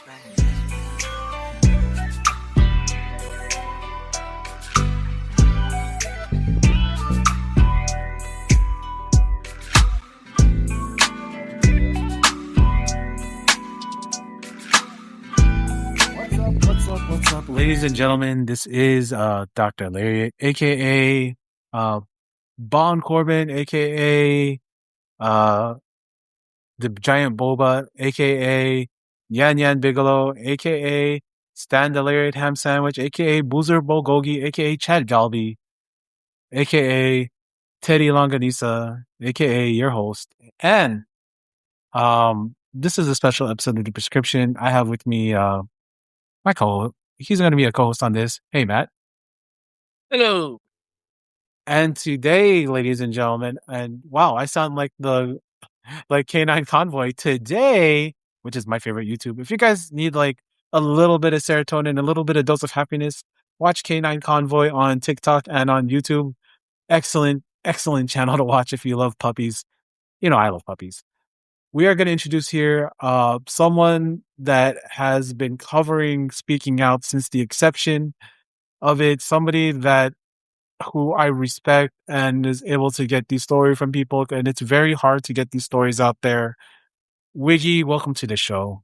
What's up, ladies and gentlemen? This is Dr. Larry, aka Bon Corbin, aka uh the Giant Boba, aka Yan Yan Bigelow, aka Stan the Lariat Ham Sandwich, aka Boozer Bulgogi, aka Chad Galbi, aka Teddy Longanisa, aka your host. And this is a special episode of The Prescription. I have with me my co-host. He's going to be a co-host on this. Hey, Matt. Hello. And today, ladies and gentlemen, and wow, I sound like the Canine Convoy today, which is my favorite YouTube. If you guys need like a little bit of serotonin, a little bit of dose of happiness, watch Canine Convoy on TikTok and on YouTube. Excellent channel to watch if you love puppies. You know, I love puppies. We are going to introduce here someone that has been covering speaking out since the exception of it. Somebody that who I respect and is able to get these stories from people, and it's very hard to get these stories out there. Wiggy, welcome to the show.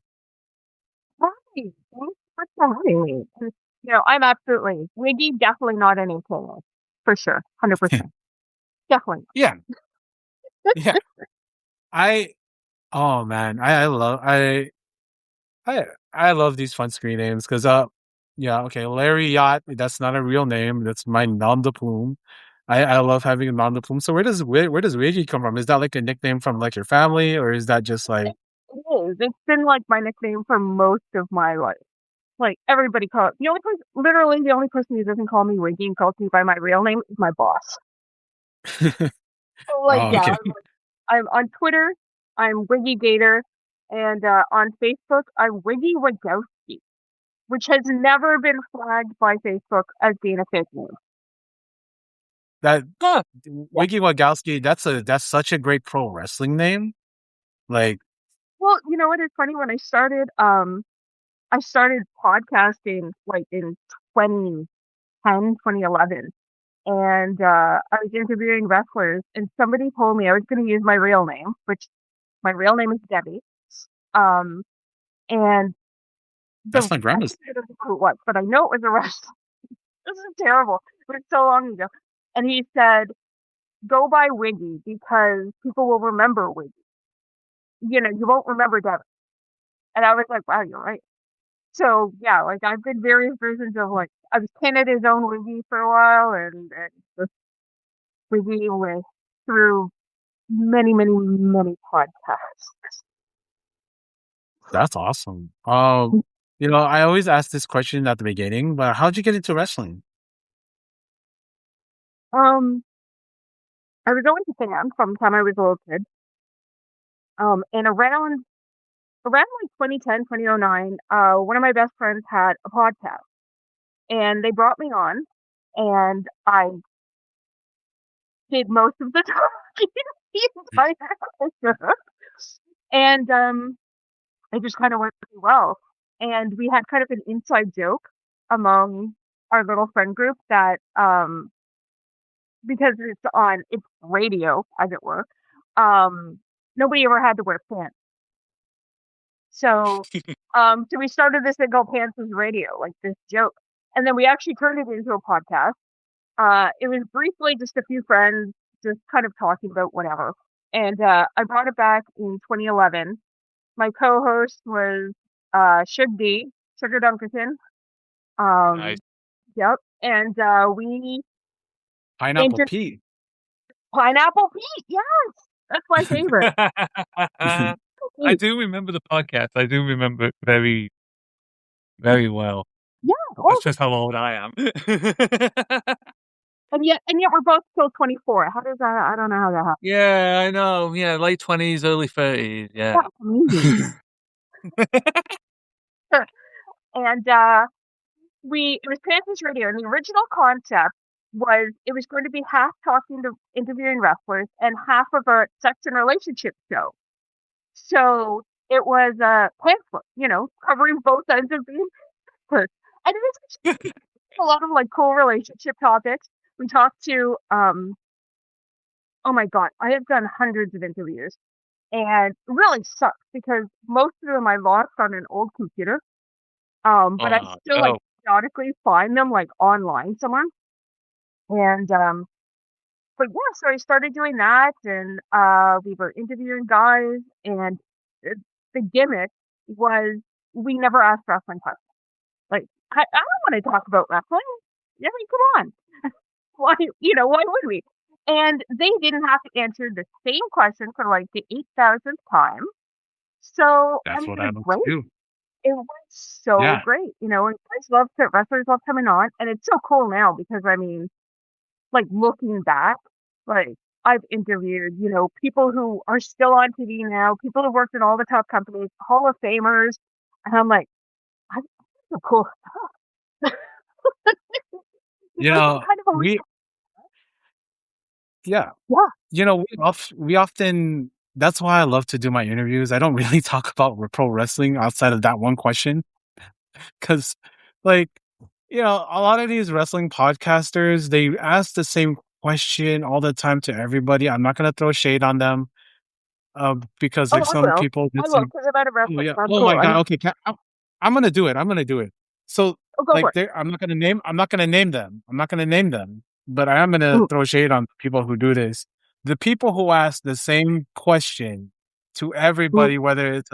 Hi, thanks for having me. And, I'm absolutely Wiggy, definitely not an AKA, for sure, 100%. Definitely. Yeah. Oh man, I love these fun screen names because Larry Yacht, that's not a real name, that's my nom de plume. I love having a nom de plume. So where does Wiggy come from? Is that like a nickname from like your family, or is that just like It is. It's been like my nickname for most of my life. Like everybody calls the only person who doesn't call me Wiggy and calls me by my real name is my boss. So okay. I'm on Twitter, I'm Wiggy Gator, and on Facebook, I'm Wiggy Wagowski, which has never been flagged by Facebook as being a fake name. Wiggy Wagowski, that's such a great pro wrestling name. Like, well, you know what? It's funny, when I started podcasting like in 2010, 2011, and I was interviewing wrestlers, and somebody told me I was going to use my real name, which my real name is Debbie. And that's my grandma's. I don't know who it was, but I know it was a wrestler. This is terrible. It was so long ago. And he said, go by Wiggy because people will remember Wiggy. You won't remember Debbie. And I was like, wow, you're right. So yeah, like I've been various versions of like I was Canada's own Wiggy for a while, and just Wiggy with through many podcasts. That's awesome. I always ask this question at the beginning, but how'd you get into wrestling? I was always a fan from the time I was a little kid. And around like 2010, 2009, one of my best friends had a podcast, and they brought me on, and I did most of the talking the entire episode. And it just kind of went pretty well. And we had kind of an inside joke among our little friend group that because it's radio, as it were, nobody ever had to wear pants. So we started this thing called Pants is Radio, like this joke. And then we actually turned it into a podcast. It was briefly just a few friends just kind of talking about whatever. And I brought it back in 2011. My co-host was Sugar Dunkerton. Nice. Yep. And we Pineapple Pete. Pineapple Pete, yes. That's my favorite. I do remember the podcast. I do remember it very, very well. Yeah. That's just how old I am. And yet we're both still 24. How does that? I don't know how that happens. Yeah, I know. Yeah, late 20s, early 30s. Yeah. That's amazing. And it was Panthers Radio, and the original concept was it was going to be half talking to interviewing wrestlers and half of a sex and relationship show. So it was pamphlet, covering both ends of the pamphlet. And it was a lot of like cool relationship topics. We talked to oh my god, I have done hundreds of interviews and it really sucks because most of them I lost on an old computer. But I still like Oh, periodically find them like online somewhere. And but yeah, so I started doing that and we were interviewing guys and it, the gimmick was we never asked wrestling questions. Like I don't want to talk about wrestling. I mean, come on. Why why would we? And they didn't have to answer the same question for like the 8,000th time. So I that's mean what it I was love to great. do. It was so Yeah. great, and wrestlers love coming on, and it's so cool now because I mean, like looking back, like I've interviewed, people who are still on TV now, people who worked in all the top companies, Hall of Famers, and I'm like, I so cool. You Because I'm know, kind of always we yeah. yeah. We often that's why I love to do my interviews. I don't really talk about pro wrestling outside of that one question because, like, a lot of these wrestling podcasters they ask the same question all the time to everybody. I'm not gonna throw shade on them, because Oh, there's some people I will, listen. because about a Oh wrestling. yeah. That's Oh cool. my god. Okay. I'm gonna do it. I'm gonna do it. So Oh, go for like it. there, I'm not gonna name them. I'm not gonna name them. But I am gonna Mm, throw shade on people who do this. The people who ask the same question to mm. everybody, whether it's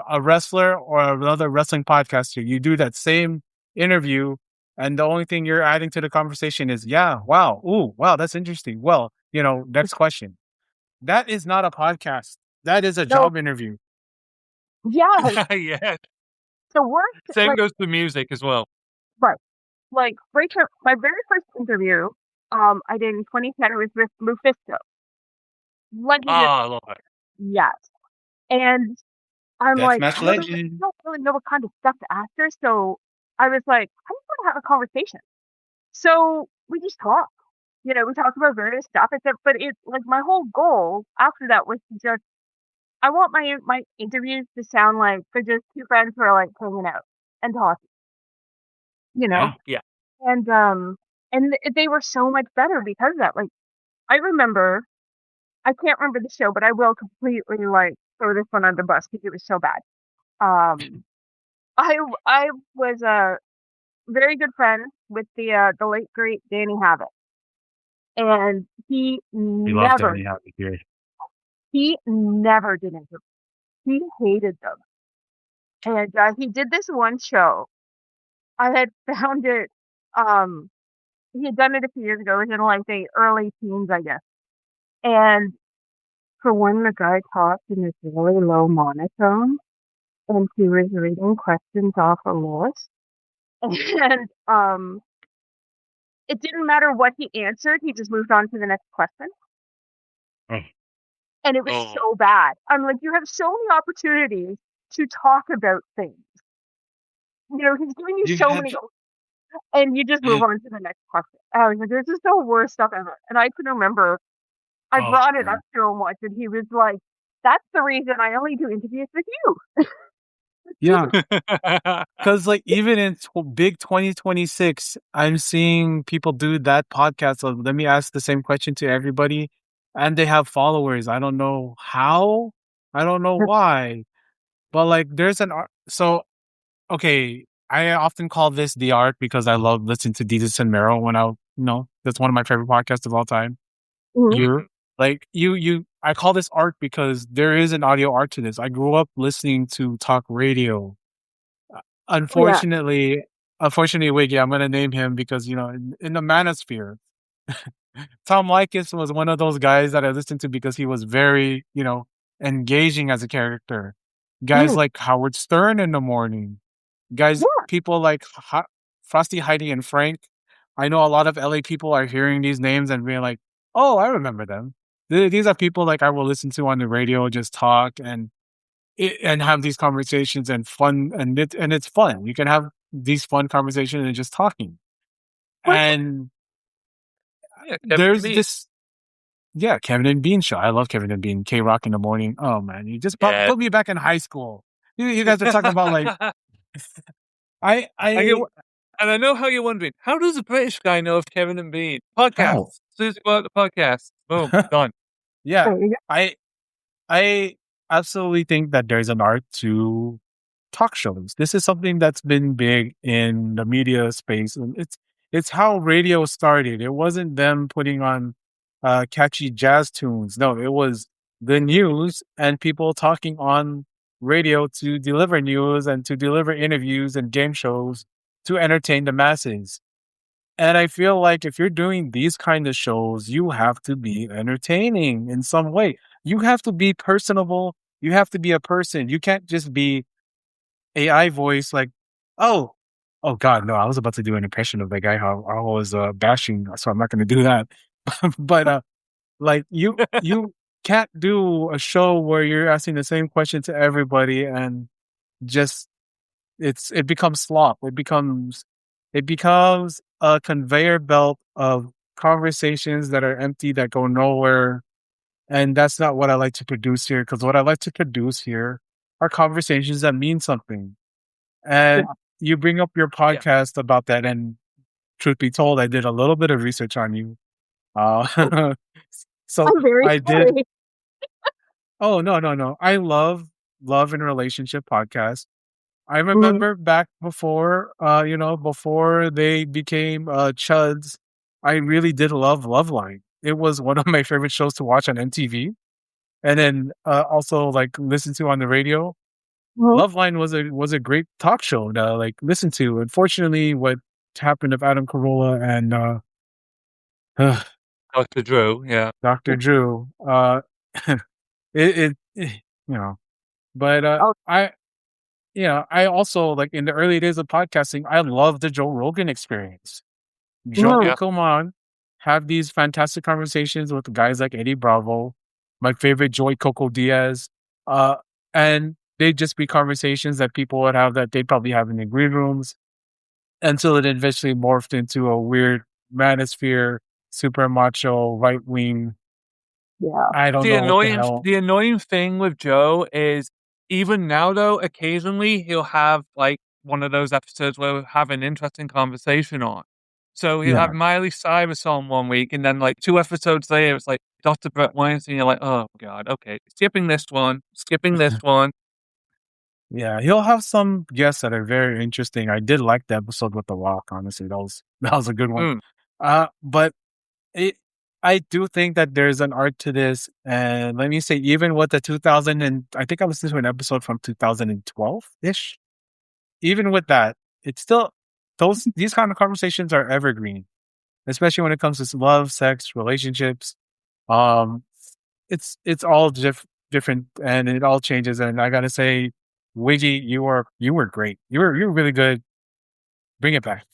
a wrestler or another wrestling podcaster, you do that same interview, and the only thing you're adding to the conversation is, yeah, wow, ooh, wow, that's interesting. Well, next question. That is not a podcast. That is a No, job interview. yeah, Yeah. the worst, Same like, goes to music as well. right, like, my very first interview, I did in 2010, it was with Lufisto. Legendary, Ah, I love it. yes. And I'm like, Deathmatch I legend. don't really know what kind of stuff to ask her, so I was like, I just want to have a conversation. So we just talked. We talked about various stuff. But it like my whole goal after that was to just I want my interviews to sound like they're just two friends who are like hanging out and talking, you know. Yeah. Yeah. And they were so much better because of that. Like I remember, I can't remember the show, but I will completely like throw this one on the bus because it was so bad. Um, I was a very good friend with the late great Danny Havoc, and We love Danny Happy here. he never did interviews. He hated them, and he did this one show. I had found it. Um, he had done it a few years ago. It was in like the early teens, I guess. And for when the guy talked in this really low monotone, and he was reading questions off a list, and it didn't matter what he answered. He just moved on to the next question. Oh, And it was Oh, so bad. I'm like, you have so many opportunities to talk about things. He's giving you you so had many, and you just move on to the next question. I was like, this is the worst stuff ever. And I can remember I oh brought it up man. to him once, and he was like, that's the reason I only do interviews with you. Yeah, because like even in big 2026, I'm seeing people do that podcast of let me ask the same question to everybody, and they have followers. I don't know how, I don't know why, but like there's so okay. I often call this the art because I love listening to Desus and Mero when that's one of my favorite podcasts of all time. Mhm. You're like I call this art because there is an audio art to this. I grew up listening to talk radio. Uh, Yeah. Unfortunately, unfortunately, Wiggy, I'm gonna name him because in the manosphere, Tom Likas was one of those guys that I listened to because he was very, engaging as a character. Guys Mm. like Howard Stern in the morning. Guys, Yeah. people like Frosty, Heidi, and Frank. I know a lot of LA people are hearing these names and being like, "Oh, I remember them." These are people like I will listen to on the radio, just talk and have these conversations and fun, and it's fun. You can have these fun conversations and just talking. well, And yeah, there's me. this. Yeah, Kevin and Bean show. I love Kevin and Bean. K Rock in the morning. Oh man, you just Yeah. put me back in high school. You guys are talking about like I get, I and I know how you're wondering, how does a British guy know of Kevin and Bean? how? Podcast. As soon as you go out the podcast, boom, done. Yeah, There you I I absolutely think that there's an art to talk shows. This is something that's been big in the media space, and it's how radio started. It wasn't them putting on catchy jazz tunes. No, it was the news and people talking on radio to deliver news and to deliver interviews and game shows to entertain the masses. And I feel like if you're doing these kind of shows, you have to be entertaining in some way. You have to be personable. You have to be a person. You can't just be AI voice like, oh, oh God, no, I was about to do an impression of the guy how I was bashing, so I'm not going to do that. But like you can't do a show where you're asking the same question to everybody and just it becomes slop. It becomes a conveyor belt of conversations that are empty that go nowhere. And that's not what I like to produce here. Because what I like to produce here are conversations that mean something. go. And you bring up your Yeah. podcast about that. And truth be told, I did a little bit of research on you. Oh, Uh, so I'm very I did. sorry. Oh, no, no, no. I love and relationship podcasts. I Mhm. remember back before, before they became chuds, I really did love Loveline. It was one of my favorite shows to watch on MTV, and then also like listen to on the radio. Mhm. Loveline was a great talk show to like listen to. Unfortunately, what happened of Adam Carolla and Dr. Drew, yeah. Dr. Drew, you know, but Oh, I also like in the early days of podcasting, I loved the Joe Rogan experience. Joe mhm. would Yeah. come on, have these fantastic conversations with guys like Eddie Bravo, my favorite Joy Coco Diaz, uh, and they'd just be conversations that people would have that they'd probably have in the green rooms until it eventually morphed into a weird manosphere, super macho, right wing. Yeah. I don't The know what the annoying hell. the annoying thing with Joe is even now though, occasionally he'll have like one of those episodes where we'll have an interesting conversation on. So he'll have Yeah, Miley Cyrus on one week and then like 2 episodes later it's like Dr. Brett Weinstein, you're like, oh God, okay. Skipping this one, skipping this one. yeah, he'll have some guests that are very interesting. I did like the episode with The Rock. Honestly, that was a good one. Mm, But It, I do think that there's an art to this, and let me say, even with the 2000 and I think I listened to an episode from 2012 ish. Even with that, it's still these kind of conversations are evergreen, especially when it comes to love, sex, relationships. Um, it's all different, and it all changes. And I gotta say, Wiggy, you were great. You were really good. Bring it back.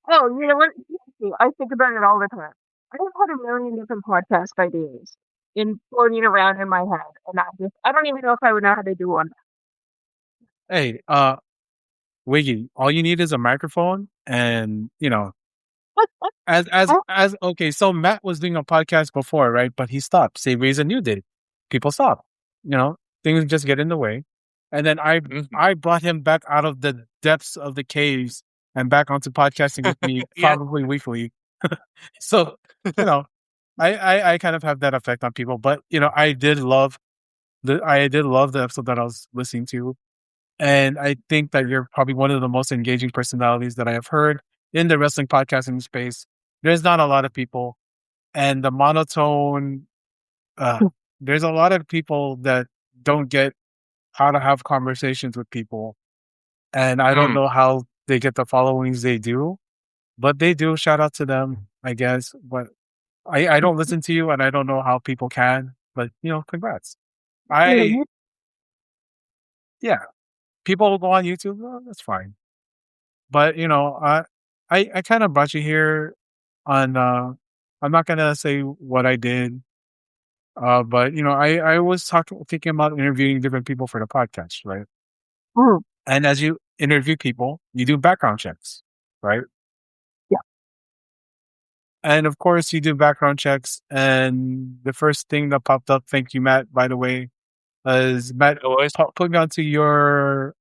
Oh, you know what? Seriously, I think about it all the time. I have had a million different podcast ideas in floating around in my head, and I don't even know if I would know how to do one. Hey, Wiggy, all you need is a microphone, and as okay, so Matt was doing a podcast before, right? But he stopped. Same reason you did. People stop. You know, things just get in the way. And then I mhm. I brought him back out of the depths of the caves and back onto podcasting with me Yeah. probably weekly. So, you know, I kind of have that effect on people. But I did love the episode that I was listening to. And I think that you're probably one of the most engaging personalities that I have heard in the wrestling podcasting space. There's not a lot of people, and the monotone. Uh, there's a lot of people that don't get how to have conversations with people, and I don't Mm, know how they get the followings they do, but they do. Shout out to them, I guess. But I don't listen to you, and I don't know how people can. But congrats. Yeah, I Yeah, people will go on YouTube. Well, that's fine. But, I kind of brought you here on, I'm not gonna say what I did, but, I was thinking about interviewing different people for the podcast, right? mm, And as you interview people, you do background checks, right? yeah. And of course, you do background checks. And the first thing that popped up, thank you, Matt, by the way, is Matt Always. put me onto your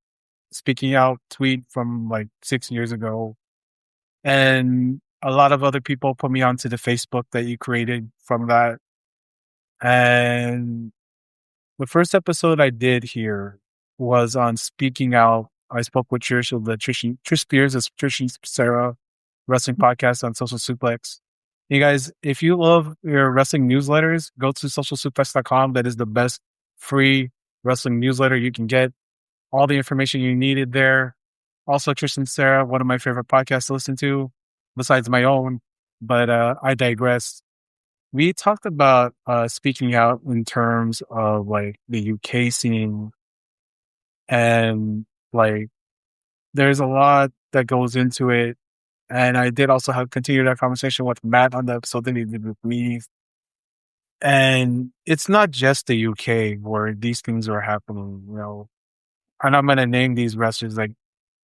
speaking out tweet from like 6 years ago. And a lot of other people put me onto the Facebook that you created from that. And the first episode I did here was on speaking out. I spoke with Trish of the Trish Spears of Trish Sarah wrestling podcast on Social Suplex. You guys, if you love your wrestling newsletters, go to socialsuplex.com. That is the best free wrestling newsletter you can get. All the information you needed there. Also, Tristan Sarah, one of my favorite podcasts to listen to, besides my own. But I digress. We talked about speaking out in terms of like the UK scene, and like there's a lot that goes into it. And I did also have continued that conversation with Matt on the episode that he did with me. And it's not just the UK where these things are happening, you know. And I'm gonna name these wrestlers like,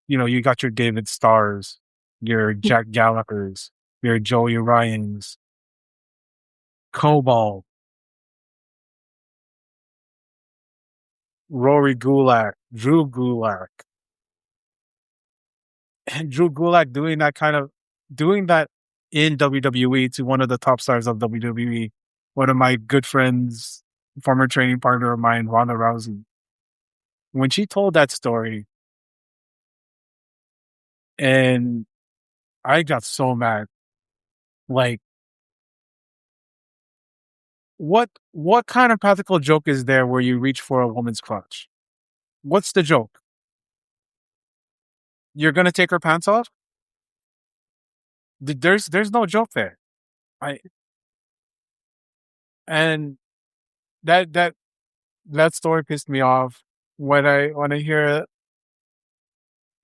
you know, you got your David Starrs, your Jack Gallagher's, your Joey Ryans, Cobalt, Rory Gulak, Drew Gulak, and Drew Gulak doing that in WWE to one of the top stars of WWE, one of my good friends, former training partner of mine, Ronda Rousey. When she told that story, and I got so mad. Like, what kind of practical joke is there where you reach for a woman's crotch? What's the joke? You're gonna take her pants off? There's no joke there. I and that story pissed me off when I hear it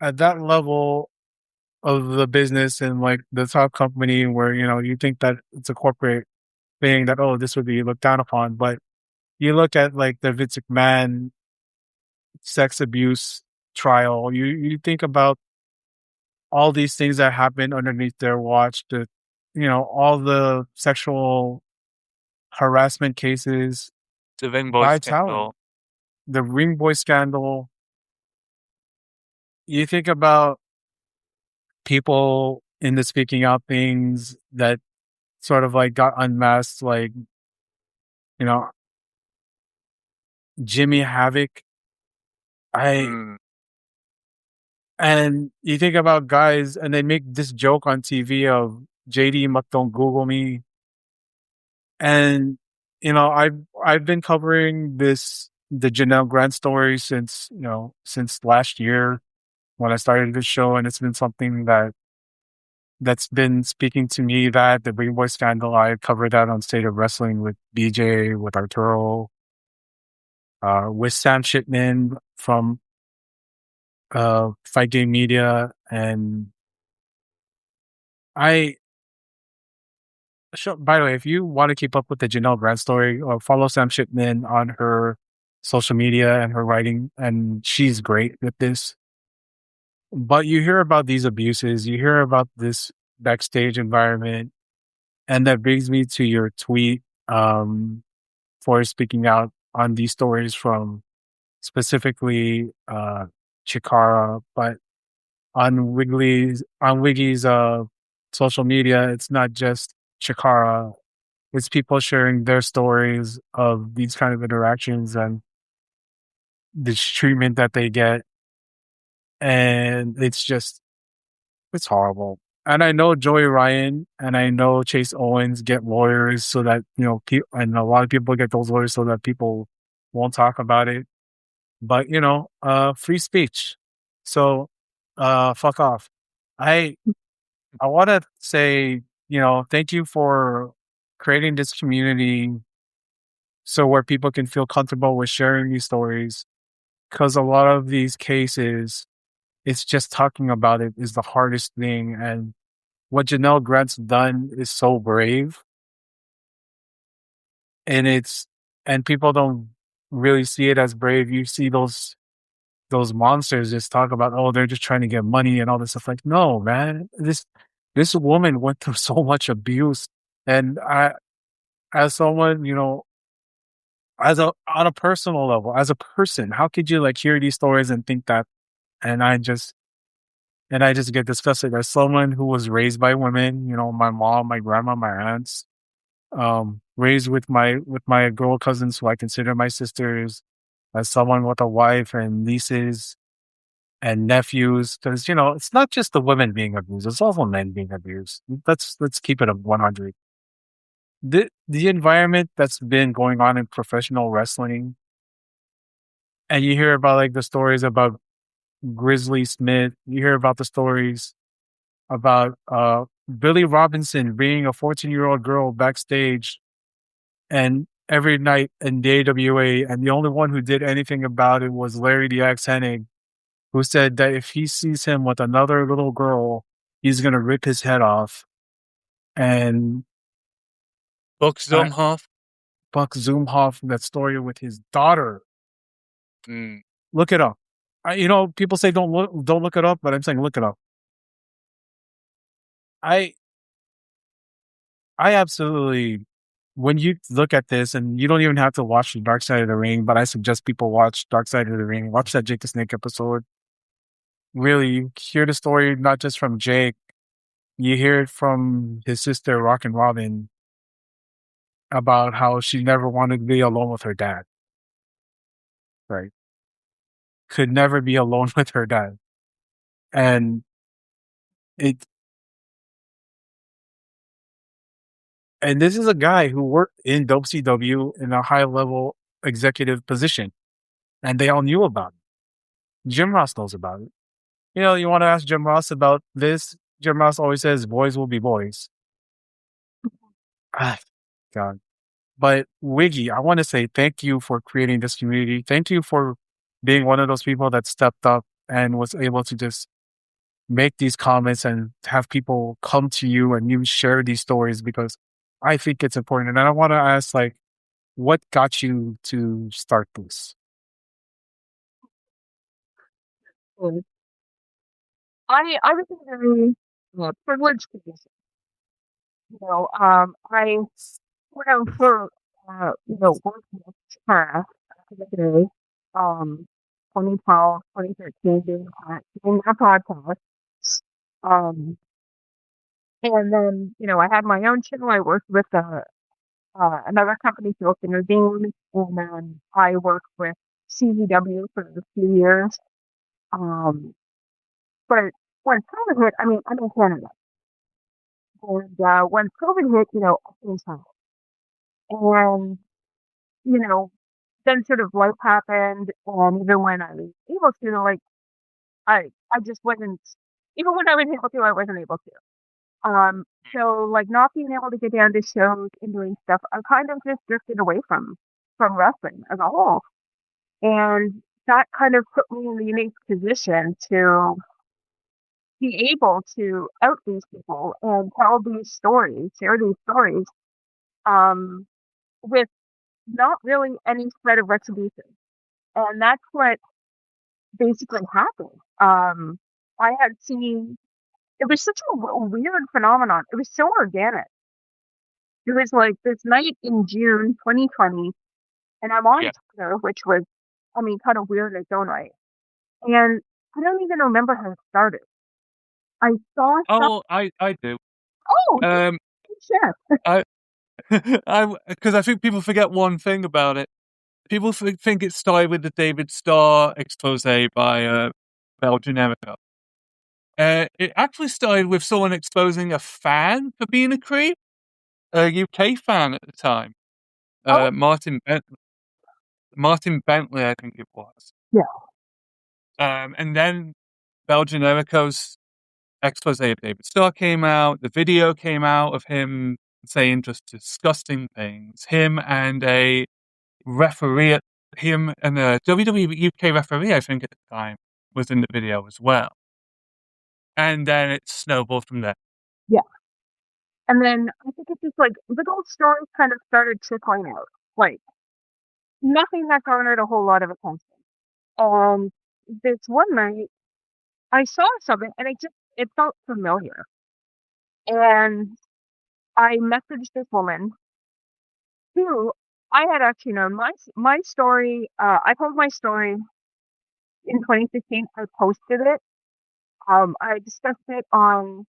at that level of the business and like the top company where, you know, you think that it's a corporate thing that, oh, this would be looked down upon. But you look at like the Vince McMahon sex abuse trial, you think about all these things that happen underneath their watch, the, you know, all the sexual harassment cases The Ring Boy by talent, scandal. the Ring Boy scandal. You think about people in the speaking out things that sort of like got unmasked, like, you know, Jimmy Havoc. I Mm. And you think about guys, and they make this joke on TV of JD Muck don't Google me. And you know, I've been covering the Janelle Grant story since, you know, since last year when I started this show, and it's been something that's been speaking to me, that the Green Boy scandal. I covered that on State of Wrestling with BJ, with Arturo, with Sam Shipman from Fight Game Media, and I. Sure. By the way, if you want to keep up with the Janelle Grant story, follow Sam Shipman on her social media and her writing, and she's great with this. But you hear about these abuses, you hear about this backstage environment, and that brings me to your tweet for speaking out on these stories from specifically Chikara, but on Wiggy's social media, it's not just Chikara. It's people sharing their stories of these kind of interactions and this treatment that they get. And it's horrible. And I know Joey Ryan and I know Chase Owens get lawyers so that, you know, and a lot of people get those lawyers so that people won't talk about it. But, you know, free speech. So, fuck off. I want to say, you know, thank you for creating this community so where people can feel comfortable with sharing these stories. Because a lot of these cases, it's just talking about it is the hardest thing. And what Janelle Grant's done is so brave. And and people don't really see it as brave. You see those monsters just talk about, oh, they're just trying to get money and all this stuff. Like, no, man, This woman went through so much abuse, and as someone, as on a personal level, as a person, how could you like hear these stories and think that? And I just get disgusted as someone who was raised by women. My mom, my grandma, my aunts, raised with my girl cousins who I consider my sisters, as someone with a wife and nieces and nephews, because it's not just the women being abused; it's also men being abused. Let's keep it a 100. The environment that's been going on in professional wrestling, and you hear about like the stories about Grizzly Smith, you hear about the stories about Billy Robinson being a 14-year-old girl backstage and every night in the AWA, and the only one who did anything about it was Larry the Axe Hennig, who said that if he sees him with another little girl, he's gonna rip his head off. And Buck I, Zumhoff. Buck Zumhoff, that story with his daughter. Mm. Look it up. People say don't look it up, but I'm saying look it up. I I absolutely, when you look at this, and you don't even have to watch the Dark Side of the Ring, but I suggest people watch Dark Side of the Ring. Watch that Jake the Snake episode. Really, you hear the story not just from Jake, you hear it from his sister, Rockin' Robin, about how she never wanted to be alone with her dad. Right? Could never be alone with her dad, and it. And this is a guy who worked in WCW in a high level executive position, and they all knew about it. Jim Ross knows about it. You want to ask Jim Ross about this? Jim Ross always says, "Boys will be boys." Ah, God. But Wiggy, I want to say thank you for creating this community. Thank you for being one of those people that stepped up and was able to just make these comments and have people come to you and you share these stories, because I think it's important. And I want to ask, like, what got you to start this? And I was in a very privileged position. I for working with her today, um, 2012, 2013, doing that podcast. Um, and then, I had my own channel. I worked with another company, Phil Intervene, and then I worked with CZW for a few years. Um, but when COVID hit, I'm in Canada. And when COVID hit, I came home. And, you know, then sort of life happened. And even when I was able to, like, I just wasn't, even when I was able to, I wasn't able to. So like not being able to get down to shows and doing stuff, I kind of just drifted away from wrestling as a whole. And that kind of put me in the unique position to be able to out these people and tell these stories, share these stories, um, with not really any threat of retribution. And that's what basically happened. I had seen, it was such a weird phenomenon. It was so organic. It was like this night in June 2020, and I'm on Yeah. Twitter, which was, kind of weird in its own right. And I don't even remember how it started. I saw some. Oh, I do. Oh, Um, chef. I I because I think people forget one thing about it. People think it started with the David Starr expose by Belgian Emeka. It actually started with someone exposing a fan for being a creep, a UK fan at the time, Oh, Martin Bentley, I think it was. yeah. And then Belgian Emeka's expose of David Starr came out. The video came out of him saying just disgusting things. Him and a referee, him and a WWE UK referee, I think at the time, was in the video as well. And then it snowballed from there. Yeah. And then I think it's just like little stories kind of started trickling out. Like nothing that garnered a whole lot of attention. And this one night I saw something and it felt familiar. And I messaged this woman who I had actually known my story. I told my story in 2016. I posted it. I discussed it on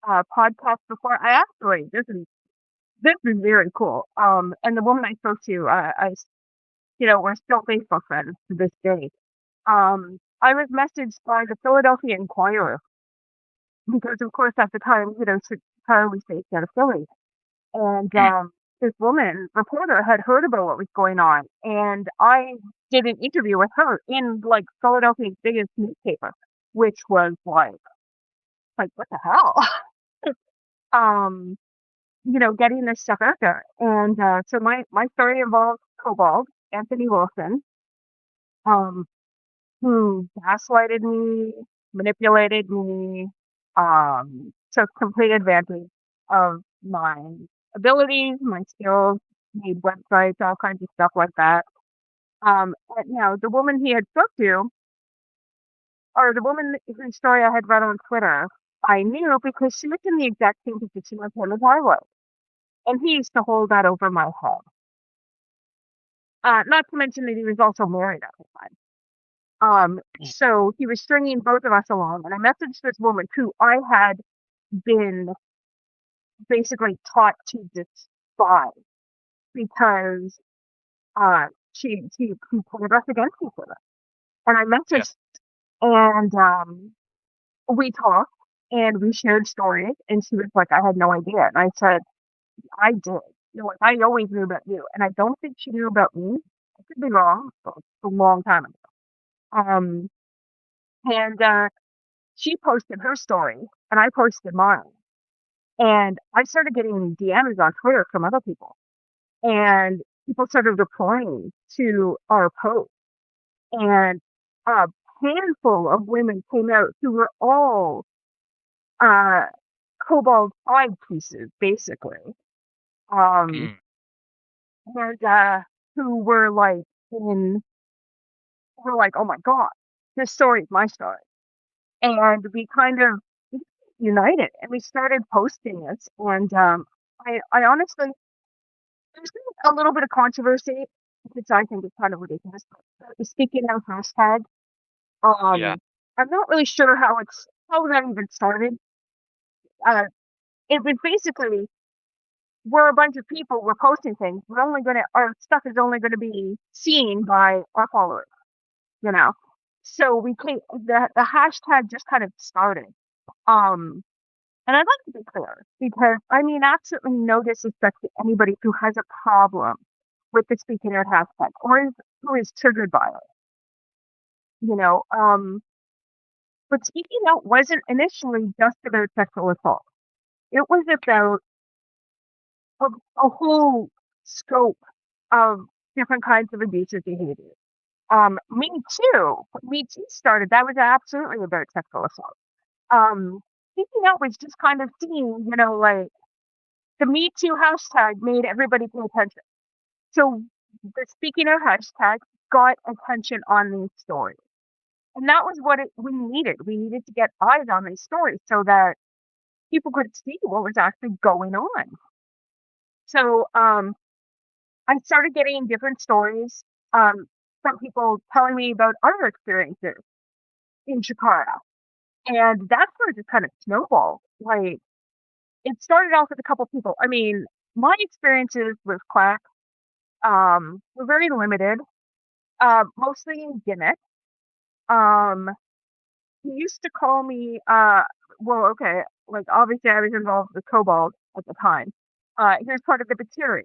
podcast before. I actually this is very cool. And the woman I spoke to, we're still Facebook friends to this day. I was messaged by the Philadelphia Inquirer because, of course, at the time, Chicago was based out of Philly, and Mm. this woman reporter had heard about what was going on, and I did an interview with her in like Philadelphia's biggest newspaper, which was like what the hell, um, getting this stuff out there, and so my story involves Cobalt Anthony Wilson, um, who gaslighted me, manipulated me, took complete advantage of my abilities, my skills, made websites, all kinds of stuff like that. And now the woman he had spoke to, or the woman whose story I had read on Twitter, I knew because she was in the exact same position with him as I was. And he used to hold that over my head. Not to mention that he was also married at the time. So he was stringing both of us along, and I messaged this woman who I had been basically taught to despise because she pitted us against each other. And I Yeah. messaged, and we talked, and we shared stories, and she was like, I had no idea. And I said, I did. Like, I always knew about you, and I don't think she knew about me. I could be wrong, but it's a long time ago. Um, and she posted her story, and I posted mine. And I started getting DMs on Twitter from other people, and people started replying to our post. And a handful of women came out who were all uh, cobalt eye pieces, basically, um, Mm. and who in were like, oh my god, this story is my story, and we kind of united, and we started posting this, and I honestly there's been a little bit of controversy, which I think is kind of ridiculous. The speaking out hashtag. Yeah. I'm not really sure how that even started. Uh, it was basically we're a bunch of people. We're posting things. Our stuff is only gonna be seen by our followers. You know. So we take the hashtag just kind of started. Um, and I'd like to be clear because I mean absolutely no disrespect to anybody who has a problem with the speaking out hashtag or who is triggered by it. You know, but speaking out wasn't initially just about sexual assault. It was about a, a whole scope of different kinds of abusive behavior. Me Too started. That was absolutely about sexual assault. Speaking out was just kind of seen, like the Me Too hashtag made everybody pay attention. So the speaking out hashtag got attention on these stories. And that was what we needed. We needed to get eyes on these stories so that people could see what was actually going on. So I started getting different stories from people telling me about other experiences in Chicago. And that's where it just kind of snowballed. Like, it started off with a couple people. I mean, my experiences with Quack were very limited, mostly in gimmick. Um, he used to call me, well, okay, like obviously I was involved with Cobalt at the time. He was part of the Battery.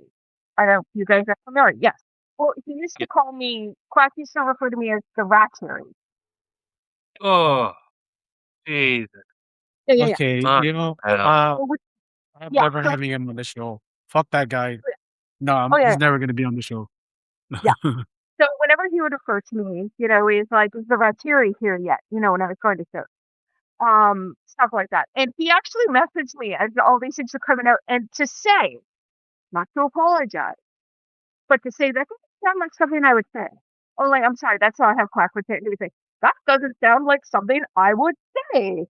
I don't know if you guys are familiar. Yes. Well, he used Yeah. to call me, Quack used to refer to me as the Rattery. Oh, Jesus. Yeah, yeah, yeah. Okay, Fuck hell. Well, I'm yeah, never so, having him on the show. Fuck that guy. No, oh yeah, he's never gonna be on the show. yeah. So whenever he would refer to me, he's like, is the Rattery here yet? When I was going to show. Stuff like that. And he actually messaged me as all these things are coming out and to say, not to apologize, but to say that doesn't sound like something I would say. Oh, like, I'm sorry, that's how I have class with everything. That doesn't sound like something I would say.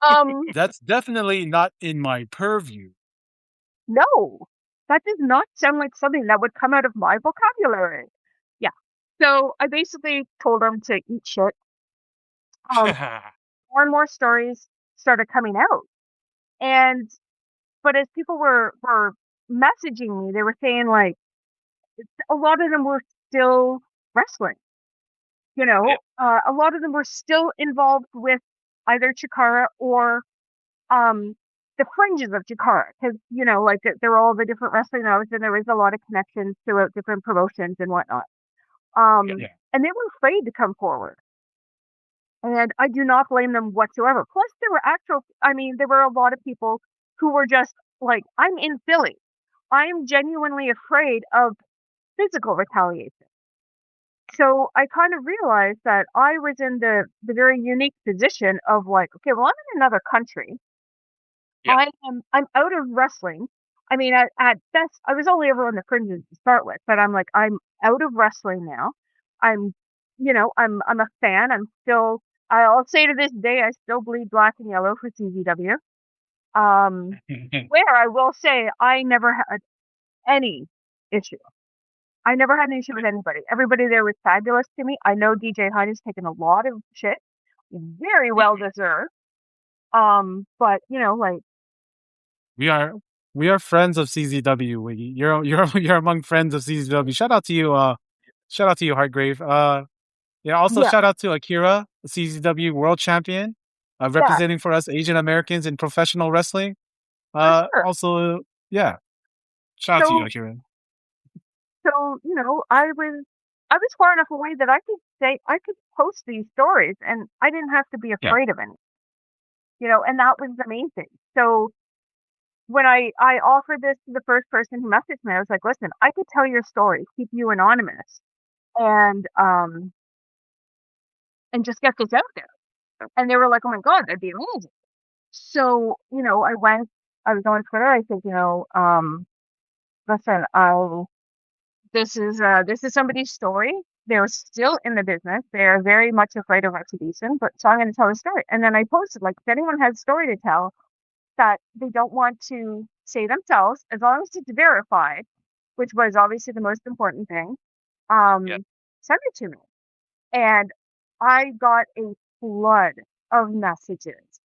Um, That's definitely not in my purview. no, that does not sound like something that would come out of my vocabulary. Yeah. So I basically told him to eat shit. More and more stories started coming out. And but as people were messaging me, they were saying like a lot of them were still wrestling. You know, a lot of them were still involved with either Chikara or um the fringes of Chikara, because like there were all the different wrestling hours, and there was a lot of connections throughout different promotions and whatnot. Yeah. And they were afraid to come forward, and I do not blame them whatsoever. Plus, there were a lot of people who were just like, I'm in Philly. I am genuinely afraid of physical retaliation. So I kind of realized that I was in the very unique position of like, okay, well, I'm in another country. Yeah. I'm out of wrestling. I mean, at best, I was only ever on the fringes to start with, but I'm like, I'm out of wrestling now. I'm, I'm a fan. I'll say to this day, I still bleed black and yellow for CZW. Where I will say, I never had any issue. I never had an issue with anybody. Everybody there was fabulous to me. I know DJ Hyde has taken a lot of shit, very well deserved. But like, We are we are friends of CZW, Wiggy. You're among friends of CZW. Shout out to you, Hargrave. Yeah, also yeah, shout out to Akira, the CZW world champion, yeah, representing for us Asian Americans in professional wrestling. for sure. Also, yeah, shout out to you, So, Akira. I was far enough away that I could post these stories, and I didn't have to be Yeah. afraid of any. And that was the main thing. So when I offered this to the first person who messaged me, I was like, listen, I could tell your story, keep you anonymous, and just get this out there. And they were like, oh my god, that'd be amazing. So I was on Twitter. I said, listen, this is somebody's story. They're still in the business. They're very much afraid of retribution, but so I'm going to tell a story. And then I posted, like, if anyone has a story to tell that they don't want to say themselves, as long as it's verified, which was obviously the most important thing, Yeah. send it to me. And I got a flood of messages.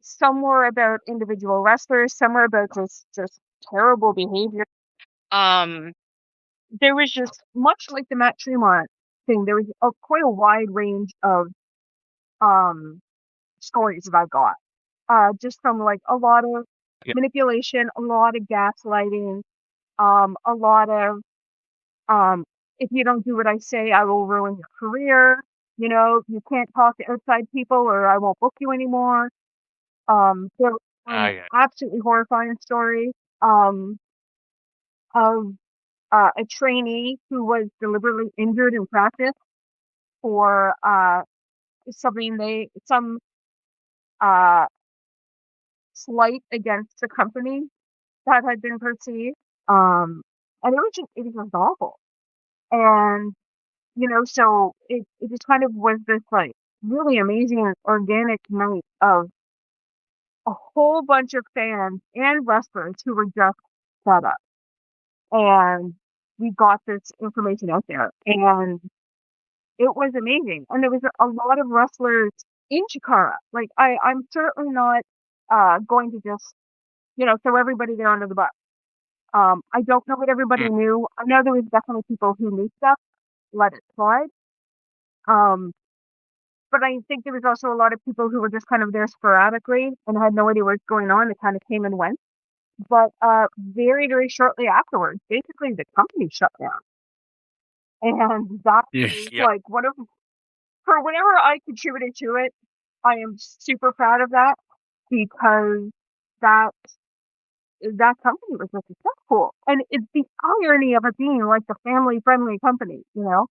Some were about individual wrestlers, some were about just terrible behavior. There was just much like the Matt Tremont thing. There was quite a wide range of um stories that I got. Just from like a lot of Yeah. manipulation, a lot of gaslighting, a lot of if you don't do what I say, I will ruin your career. You can't talk to outside people or I won't book you anymore. There were some Yeah. absolutely horrifying stories of a trainee who was deliberately injured in practice for some uh, slight against the company that had been perceived. And it was awful. And so it just kind of was this like really amazing organic night of a whole bunch of fans and wrestlers who were just fed up. And we got this information out there, and it was amazing. And there was a lot of wrestlers in Chikara. Like I'm certainly not going to just throw everybody there under the bus. I don't know what everybody Mm. knew. I know there was definitely people who knew stuff. Let it slide. Um, but I think there was also a lot of people who were just kind of there sporadically and had no idea what was going on. They kind of came and went. But very, very shortly afterwards, basically the company shut down. And that Yeah. is Yeah. like for whatever I contributed to it, I am super proud of that, because that that company was just successful. And it's the irony of it being like the family friendly company, It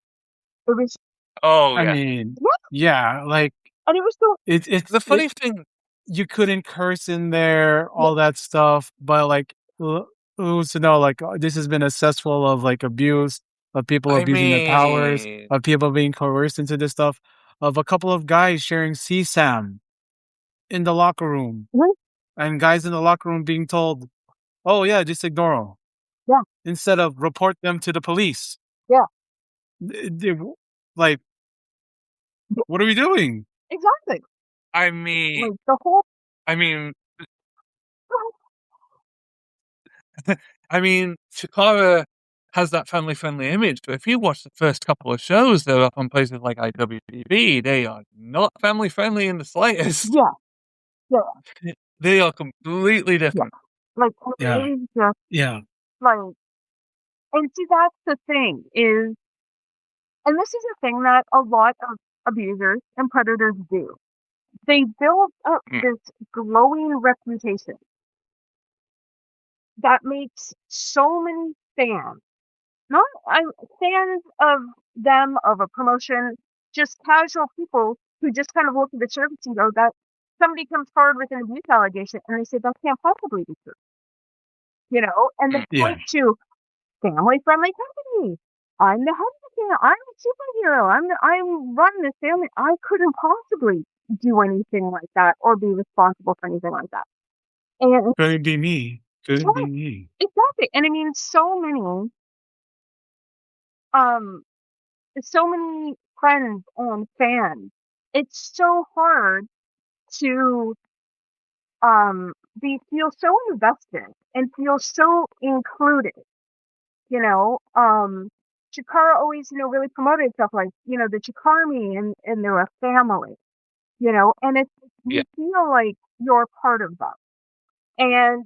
was Oh I yeah. mean, yeah, yeah, like and it was so The it funny thing. you couldn't curse in there, yeah, all that stuff, but like who's to know? Like this has been a cesspool of like abuse, of people I abusing their powers, mean, of people being coerced into this stuff, of a couple of guys sharing CSAM. in the locker room, Mhm. and guys in the locker room being told, "Oh yeah, just ignore them," Yeah. instead of report them to the police. Yeah. Like, what are we doing? Exactly. I mean, Like the whole. I mean, I mean, Chikara has that family-friendly image, but if you watch the first couple of shows that are up on places like IWTV, they are not family-friendly in the slightest. Yeah. Yeah. They are completely different. Like Yeah. it is just Yeah. like, and see, that's the thing is, and this is a thing that a lot of abusers and predators do. They build up Mm. this glowing reputation that makes so many fans, not fans of them, of a promotion, just casual people who just kind of look at the surface and go that somebody comes forward with an abuse allegation and they say that can't possibly be true, and they Mm. Yeah. point to family friendly company. I'm the head of the family. I'm a superhero. I'm running this family. I couldn't possibly do anything like that or be responsible for anything like that. And Couldn't be me. Couldn't be yeah, me. exactly. And I mean, um, so many friends and fans. It's so hard to feel so invested and feel so included. You know, Chikara always, really promoted stuff like, the Chikarmi and they're a family, and it's, Yeah. you feel like you're part of them. And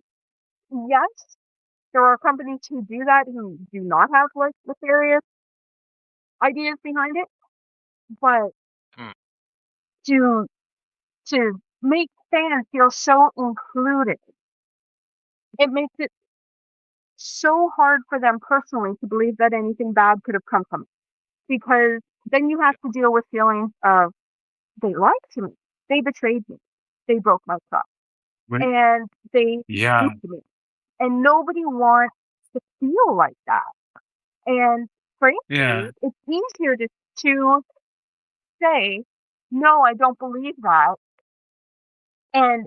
yes, there are companies who do that who do not have like nefarious ideas behind it, but Mm. to to make fans feel so included, it makes it so hard for them personally to believe that anything bad could have come from it. Because then you have to deal with feelings of they lied to me, they betrayed me, they broke my trust, Right? and they Yeah. duped me. And nobody wants to feel like that. And frankly, Yeah. it's easier to say, no, I don't believe that, and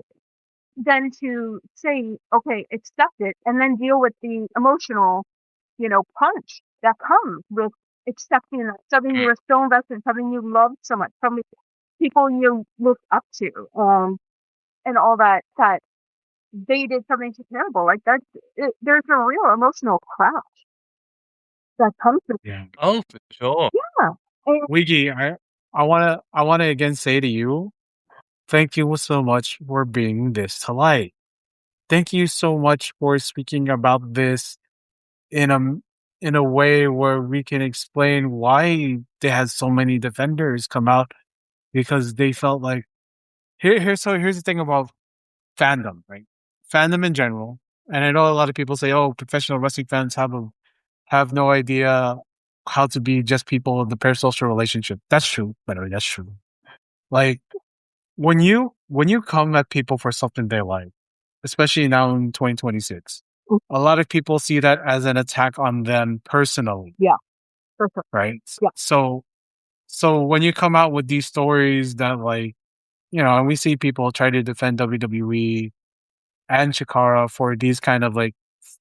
then to say, okay, accept it, and then deal with the emotional, punch that comes with accepting that something you Mm. were so invested in, something you loved so much, something people you looked up to, and all that they did something so terrible. Like there's a real emotional crash that comes with it. Yeah. Oh, for sure. Yeah. And Wiggy, I wanna again say to you, thank you so much for bringing this to light. Thank you so much for speaking about this in a in a way where we can explain why they had so many defenders come out because they felt like here's the thing about fandom, right? Fandom in general, and I know a lot of people say, "Oh, professional wrestling fans have no idea how to be just people in the parasocial relationship." That's true, by the way. That's true. Like when you come at people for something they like, especially now in 2026, a lot of people see that as an attack on them personally, yeah, for sure. right? Yeah. So when you come out with these stories that like and we see people try to defend WWE and Chikara for these kind of like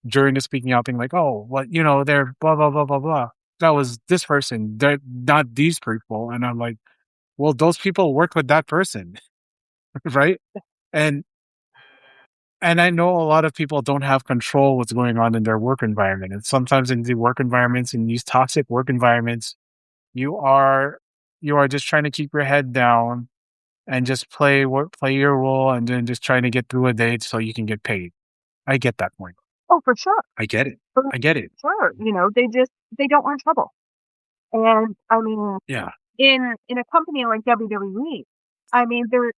during the speaking out thing, like, oh, what they're blah blah blah blah blah. That was this person. They're not these people, and I'm like, well, those people work with that person, right? And And I know a lot of people don't have control what's going on in their work environment. And sometimes in the work environments, in these toxic work environments, you are you are just trying to keep your head down and just play your role and then just trying to get through a day so you can get paid. I get that point. Oh, for sure. I get it. For I get it. sure. They don't want trouble. And I mean, Yeah. in a company like WWE, I mean, there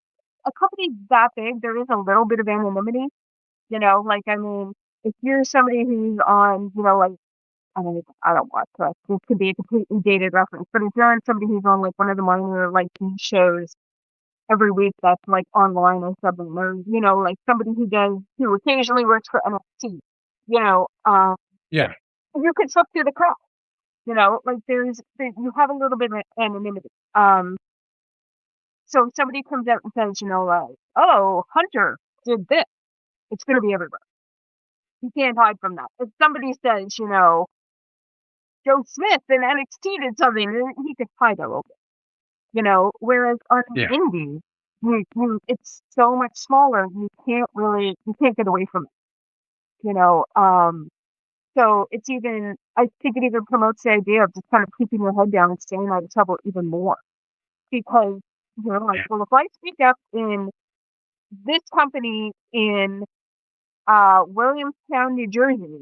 a company that big, there is a little bit of anonymity. Like I mean, if you're somebody who's on, like I don't watch that. This could be a completely dated reference, but if you're on somebody who's on like one of the minor like news shows every week that's like online or something, or like somebody who occasionally works for NXT, you know, um, Yeah. you can slip through the cracks. Like you have a little bit of anonymity. So if somebody comes out and says, like, oh, Hunter did this, it's going to be everywhere. You can't hide from that. If somebody says, Joe Smith and NXT did something, then he could hide a little bit, whereas on Yeah. indie, it's so much smaller, you can't get away from it, so it's I think it even promotes the idea of just kind of keeping your head down and staying out of trouble even more. Because you're like, Yeah. well, if I speak up in this company in Williamstown, New Jersey,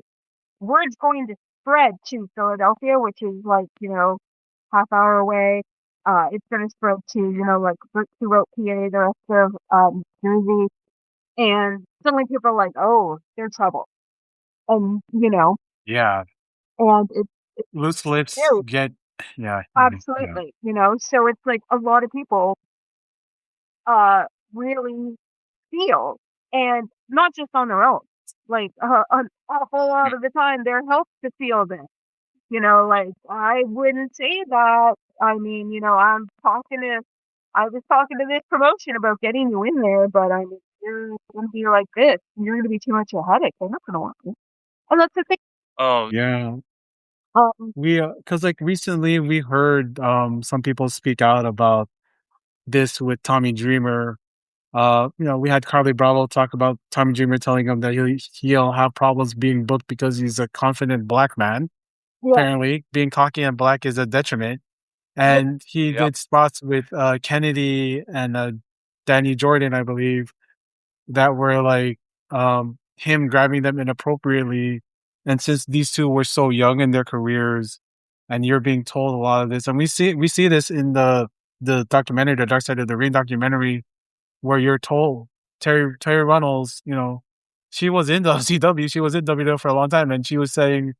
word's going to spread to Philadelphia, which is like, half hour away. It's going to spread to, like throughout PA, the rest of Jersey. And suddenly people are like, oh, they're trouble. And, Yeah. and it's Loose lips scary. get, yeah. Yeah. Absolutely. So it's like a lot of people really feel, and not just on their own. Like an awful lot of the time, they're helped to feel this. Like I wouldn't say that. I mean, I was talking to this promotion about getting you in there, but I mean, you're gonna be like this. You're gonna be too much of a headache. They're not gonna want you. And that's the thing. Oh, Yeah. Um, Because like recently we heard some people speak out about this with Tommy Dreamer. We had Carly Bravo talk about Tommy Dreamer telling him that he'll have problems being booked because he's a confident black man. yeah, Apparently, being cocky and black is a detriment. yeah, And he yep. did spots with Kennedy and Danny Jordan, I believe, that were like him grabbing them inappropriately. And since these two were so young in their careers, and you're being told a lot of this, and we see this in the documentary, the Dark Side of the Ring documentary, where you're told Terry Runnels, she was in the CW, she was in WW for a long time, and she was saying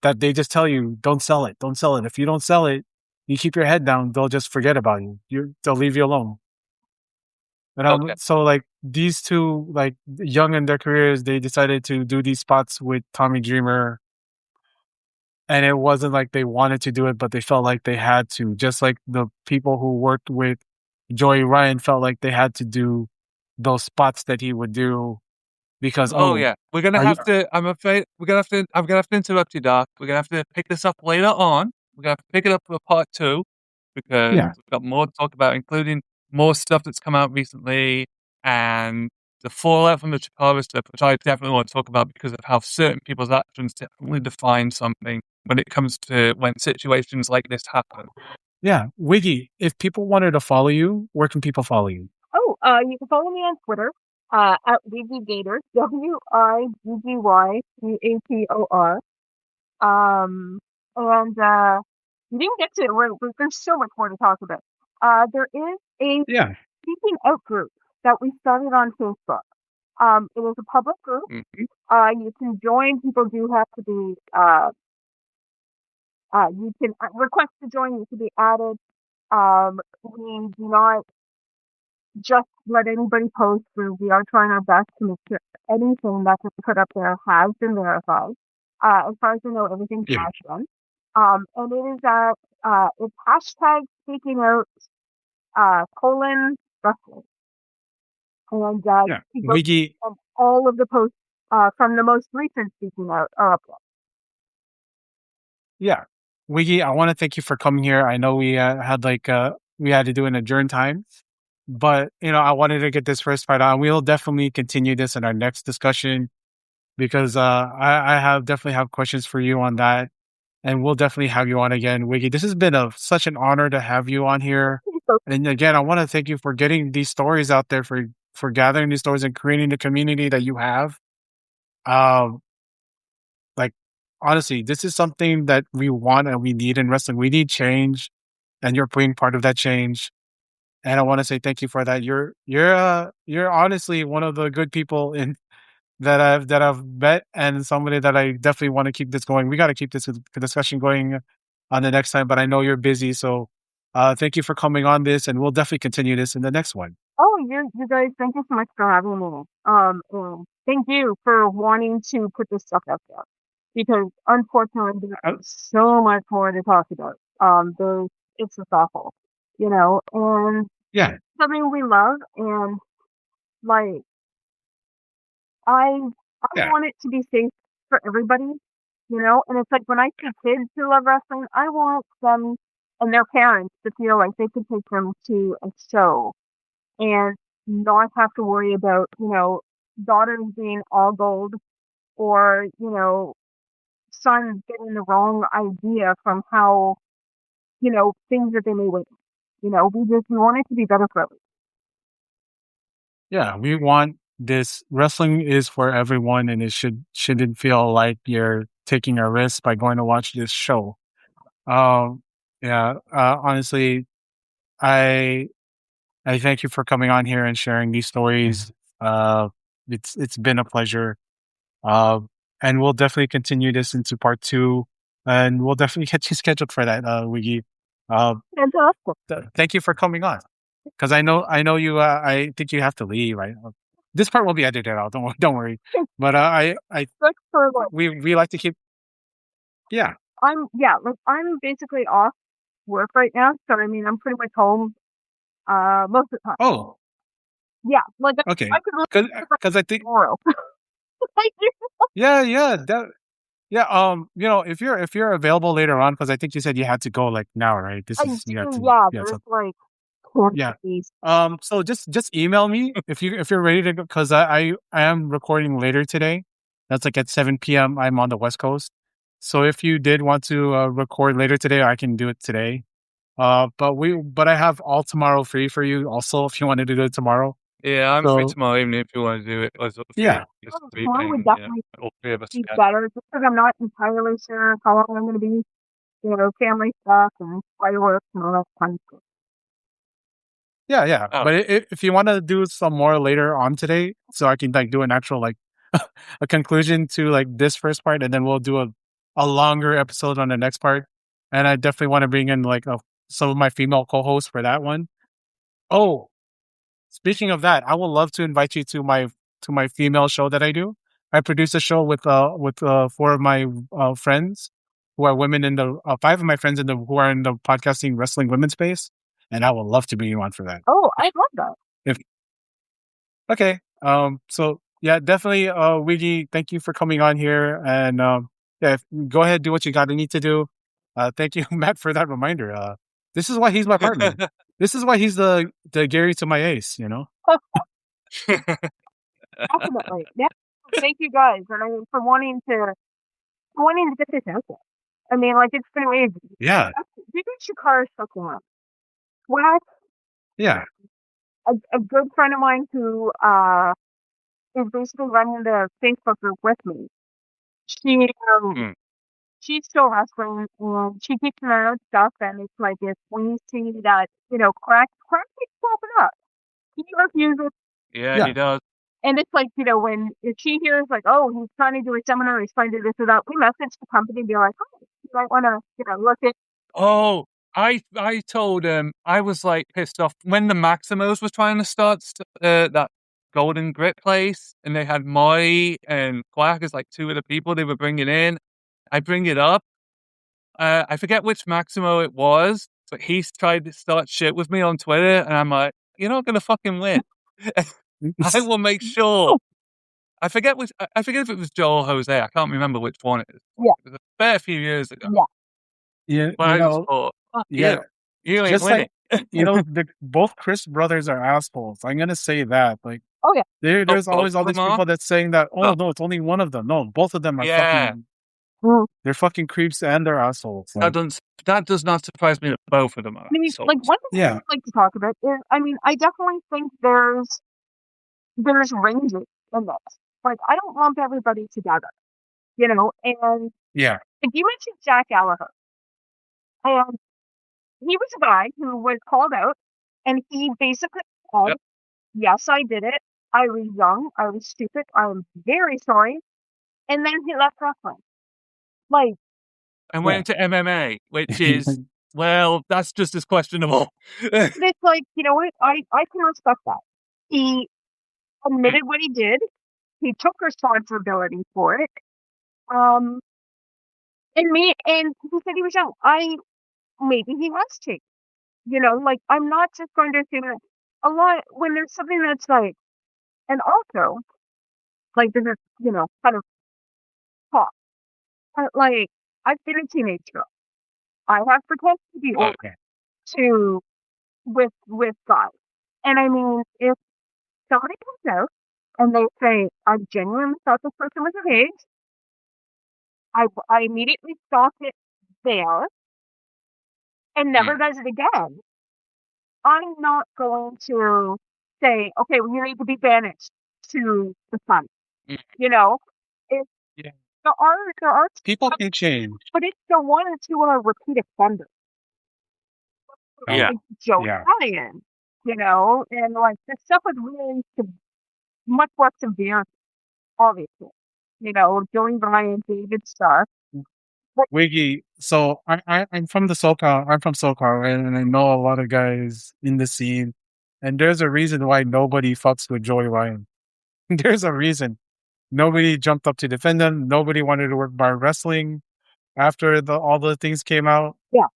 that they just tell you, don't sell it, don't sell it. If you don't sell it, you keep your head down, they'll just forget about you. They'll leave you alone. And Okay. so like these two, like young in their careers, they decided to do these spots with Tommy Dreamer, and it wasn't like they wanted to do it, but they felt like they had to. Just like the people who worked with Joey Ryan felt like they had to do those spots that he would do because Oh yeah, we're gonna are you? have to. I'm afraid we're gonna have to. I'm gonna have to interrupt you, Doc. We're gonna have to pick this up later on. We're gonna have to pick it up for part 2 because Yeah, we've got more to talk about, including more stuff that's come out recently and the fallout from the Chikara stuff, which I definitely want to talk about because of how certain people's actions definitely define something when it comes to when situations like this happen. yeah. Wiggy, if people wanted to follow you, where can people follow you? Oh, you can follow me on Twitter at Wiggy Gator, WIGGYGATOR. And you didn't get to it. There's so much more to talk about. There is a Yeah, speaking out group that we started on Facebook. It is a public group. Mhm. You can join. People do have to be. You can request to join. You can be added. We do not just let anybody post. We are trying our best to make sure anything that gets put up there has been verified. As far as I know, everything yeah, has been. And it is it's hashtag speaking out colon wrestling. And yeah. you can go Wiggy, and all of the posts from the most recent speaking out are up there. yeah. Wiggy, I want to thank you for coming here. I know we had to do an adjourn time, but I wanted to get this first part on. We'll definitely continue this in our next discussion because I have definitely have questions for you on that, and we'll definitely have you on again, Wiggy. This has been such an honor to have you on here, So, and again, I want to thank you for getting these stories out there, for gathering these stories and creating the community that you have. Um, like honestly, this is something that we want and we need in wrestling. We need change, and you're being part of that change. And I want to say thank you for that. You're honestly one of the good people in that I've met, and somebody that I definitely want to keep this going. We got to keep this discussion going on the next time, but I know you're busy, so thank you for coming on this, and we'll definitely continue this in the next one. oh, you guys, thank you so much for having me. And thank you for wanting to put this stuff out there because unfortunately Uh, there's so much more to talk about. There's it's just awful, and yeah, something we love, and like I Yeah. want it to be safe for everybody, And it's like when I see kids who love wrestling, I want them and their parents to feel like they could take them to a show and not have to worry about, daughters being all gold or, sons getting the wrong idea from how, things that they may win. We want it to be better for everyone. Yeah, we want this wrestling is for everyone and it shouldn't feel like you're taking a risk by going to watch this show. Um yeah, honestly, I I thank you for coming on here and sharing these stories. Uh it's been a pleasure. Uh and we'll definitely continue this into part 2 and we'll definitely get you scheduled for that, Wiggy. Uh Fantastic. thank you for coming on. Because I know you. I think you have to leave. Right. This part will be edited out. Don't worry. But Thanks for like we like to keep. Yeah. I'm basically off work right now, so I mean I'm pretty much home most of the time. Oh. Yeah, like Okay. I could Because leave I think. tomorrow. Yeah. Yeah. Yeah. If you're available later on, because I think you said you had to go like now, right? This I is you had do, to. yeah, Yeah. there's So like yeah. quantities. So just email me if you're ready to go because I am recording later today. That's like at 7 p.m. I'm on the West Coast. So if you did want to record later today, I can do it today. But I have all tomorrow free for you also if you wanted to do it tomorrow. Yeah, I'm free So tomorrow evening if you want to do it. As a yeah. three Tomorrow would playing, yeah, definitely all three of us be can. better just because I'm not entirely sure how long I'm going to be, family stuff and fireworks and all that fun stuff. Yeah, yeah. Oh, But if you want to do some more later on today, so I can like do an actual like a conclusion to like this first part, and then we'll do a longer episode on the next part. And I definitely want to bring in like some of my female co-hosts for that one. Oh, speaking of that, I would love to invite you to my female show that I do. I produce a show with four of my friends who are women in the five of my friends in the who are in the podcasting wrestling women space, and I would love to bring you on for that. Oh, I love that. If okay, so yeah, definitely, Wiggy, thank you for coming on here, and yeah, go ahead, do what you got to need to do. Thank you, Matt, for that reminder. This is why he's my partner. This is why he's the Gary to my Ace. You know. Definitely. Yeah. Thank you guys, and I mean for wanting to get this out there. I mean, like it's been amazing. Yeah, You get your car fucking up. Well, yeah, a good friend of mine who is basically running the Facebook group with me. She um Hmm. she's still wrestling and she keeps an eye on stuff and it's like if we see that, crack keeps popping up. He refuses Yeah, yeah. he does. and it's like, when if she hears like, oh, he's trying to do a seminar, he's trying to do this or that, we message the company and be like, oh, you might wanna, look at Oh, I told him I was like pissed off when the Maximos was trying to start that Golden Grit place, and they had Marty and Quack as like two of the people they were bringing in. I bring it up. I forget which Maximo it was, but he's tried to start shit with me on Twitter, and I'm like, you're not gonna fucking win. I will make sure. I forget if it was Joel or Jose. I can't remember which one it is. yeah, It was a fair few years ago. yeah. Yeah, But I just thought, fuck yeah. you. You ain't Just like winning. both Chris brothers are assholes. I'm gonna say that. Like Oh yeah. Oh, there's both always all of them these are? people that's saying that. Oh Oh, no, it's only one of them. No, both of them are yeah. fucking. Mm. They're fucking creeps and they're assholes. That Like doesn't that does not surprise me that both of them are I mean, like assholes. one thing I yeah, would like to talk about is, I mean, I definitely think there's ranges in this. Like, I don't lump everybody together, and yeah, if you mentioned Jack Gallagher, and he was a guy who was called out, and he basically said, Yep. yes, I did it. I was young. I was stupid. I'm very sorry. And then he left wrestling. Like, And yeah. went into MMA, which is, well, that's just as questionable. it's like, you know what? I can respect that. He admitted what he did. He took responsibility for it. Um, and he said he was young. Maybe he has to. Like I'm not just going to assume that. a lot when there's something that's like, and also like this is kind of talk. Like I've been a teenager. I have pretended to be older Okay. to with guys, and I mean if somebody comes out and they say I genuinely thought this person was of age, I immediately stop it there and never Mm. does it again. I'm not going to say, okay, well, you need to be banished to the sun. Mm. You know, if Yeah. there are, People can change. but it's the one or two are repeat offenders. Yeah. Like Joe Yeah. Ryan, and like the stuff with really much more severe, obviously. Joey Ryan, David Starr. But Wiggy. So I'm from the SoCal. I'm from SoCal, right? And I know a lot of guys in the scene. And there's a reason why nobody fucks with Joey Ryan. There's a reason. Nobody jumped up to defend him. Nobody wanted to work bar wrestling after all the things came out. yeah,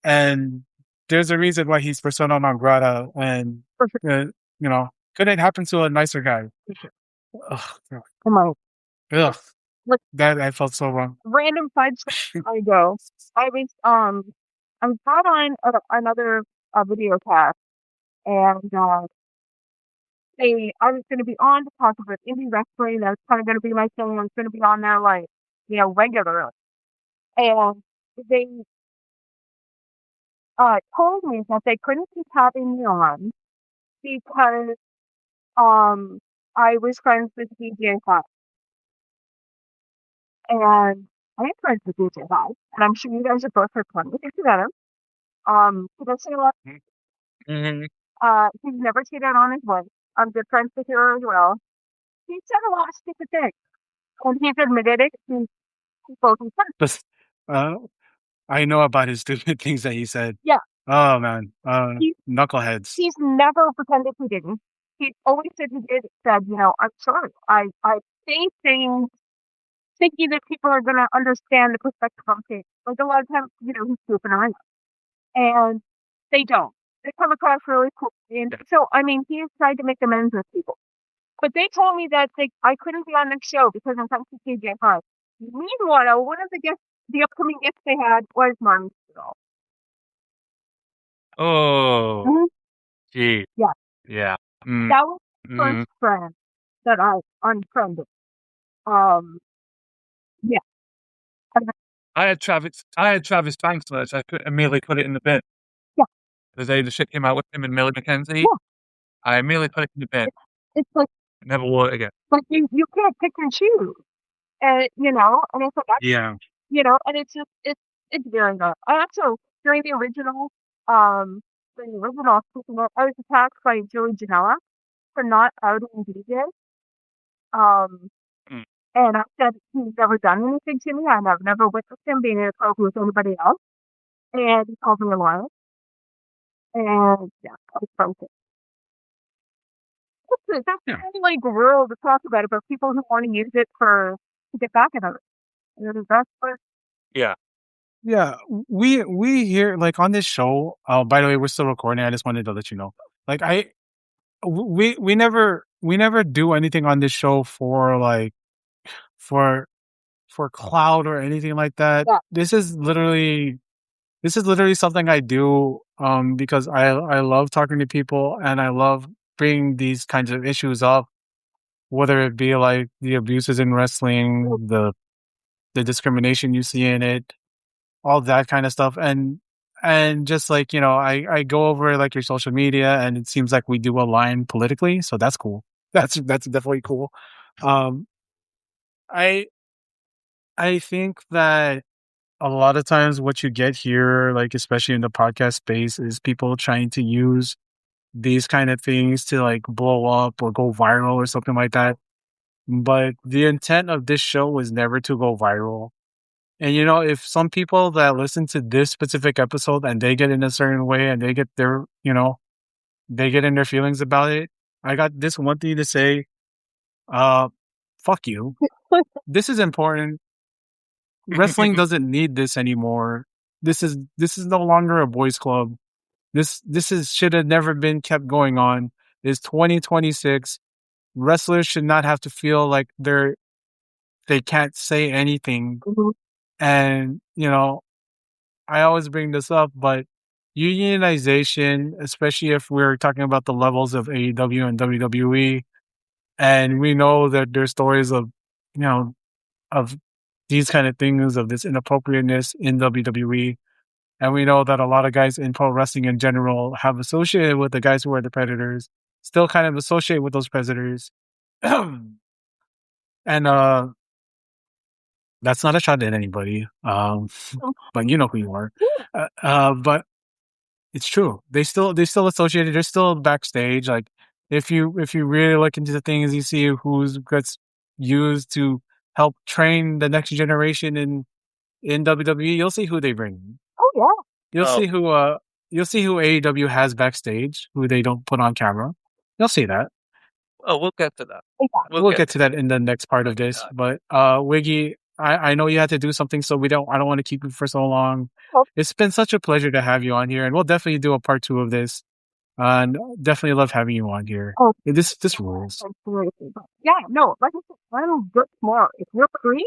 And there's a reason why he's persona non grata. And for sure. uh, couldn't happen to a nicer guy. For sure. Ugh, Come on. ugh, Like that I felt so wrong. random side story I go. I'm brought on another video cast and I was going to be on to talk about indie wrestling. That was kind of going to be my thing. I was going to be on there like, regularly. And they told me that they couldn't keep having me on because I was friends with DJ Hot. And I am friends with DJ Hot. And I'm sure you guys are both friends with together. He does say a lot. Mm-hmm. He's never cheated on his wife. I'm good friends with her as well. He said a lot of stupid things. And he's admitted it. He's both friends. But I know about his stupid things that he said. Yeah. Oh man, He, knuckleheads. he's never pretended he didn't. He always said he did. Said, I'm sorry. I say things thinking that people are going to understand the perspective I'm taking. Like a lot of times, he's goofing around. And they don't. They come across really cool. And so, I mean, he has tried to make amends with people. But they told me that I couldn't be on the show because I'm from CJ High. Meanwhile, one of the upcoming guests they had was Martin Stoll. Oh, Mm-hmm. gee. Yeah. Yeah. Mm. That was the first friend that I unfriended. Yeah. I had Travis Banks merch. I immediately put it in the bin. Yeah. The day the shit came out with him and Millie McKenzie. Yeah. I immediately put it in the bin. It's like Never wore it again. Like you can't pick and choose. And and it's like Yeah. and it's just it's very good. I also during the original I was attacked by Joey Janela for not outing DJ. Mm. And I said he's never done anything to me. I've never witnessed him being inappropriate with anybody else. And he called me a liar. And yeah, I was broken. That's Yeah. kind of like rural to talk about it, but people who want to use it to get back at others. That's what. Yeah. Yeah, we here like on this show. By the way, we're still recording. I just wanted to let you know. Like we never do anything on this show for like for cloud or anything like that. Yeah. This is literally something I do because I love talking to people and I love bringing these kinds of issues up, whether it be like the abuses in wrestling, the discrimination you see in it, all that kind of stuff, and just like I go over like your social media, and it seems like we do align politically, so that's cool. That's definitely cool. I think that a lot of times what you get here, like especially in the podcast space, is people trying to use these kind of things to like blow up or go viral or something like that. But the intent of this show was never to go viral. And if some people that listen to this specific episode and they get in a certain way and they get their, they get in their feelings about it, I got this one thing to say. Fuck you. This is important. Wrestling doesn't need this anymore. This is no longer a boys club. This is should have never been kept going on. It's 2026. Wrestlers should not have to feel like they can't say anything. Mhm. And I always bring this up, but unionization, especially if we're talking about the levels of AEW and WWE, and we know that there's stories of you know of these kind of things, of this inappropriateness in WWE. And we know that a lot of guys in pro wrestling in general have associated with the guys who are the predators, still kind of associate with those predators. And that's not a shot at anybody. But you know who you are. But it's true. They still associated. They're still backstage. Like if you really look into the things, you see who's gets used to help train the next generation in WWE. You'll see who they bring in. Oh yeah. You'll Oh, see who AEW has backstage, who they don't put on camera. You'll see that. we'll get to that. Exactly. We'll get to that in the next part of this. time. But Wiggy, I know you had to do something, so I don't want to keep you for so long. Oh. It's been such a pleasure to have you on here, and we'll definitely do a part 2 of this. And definitely love having you on here. Oh. This rules. Yeah, no, like I said, I'm good tomorrow. If you're free,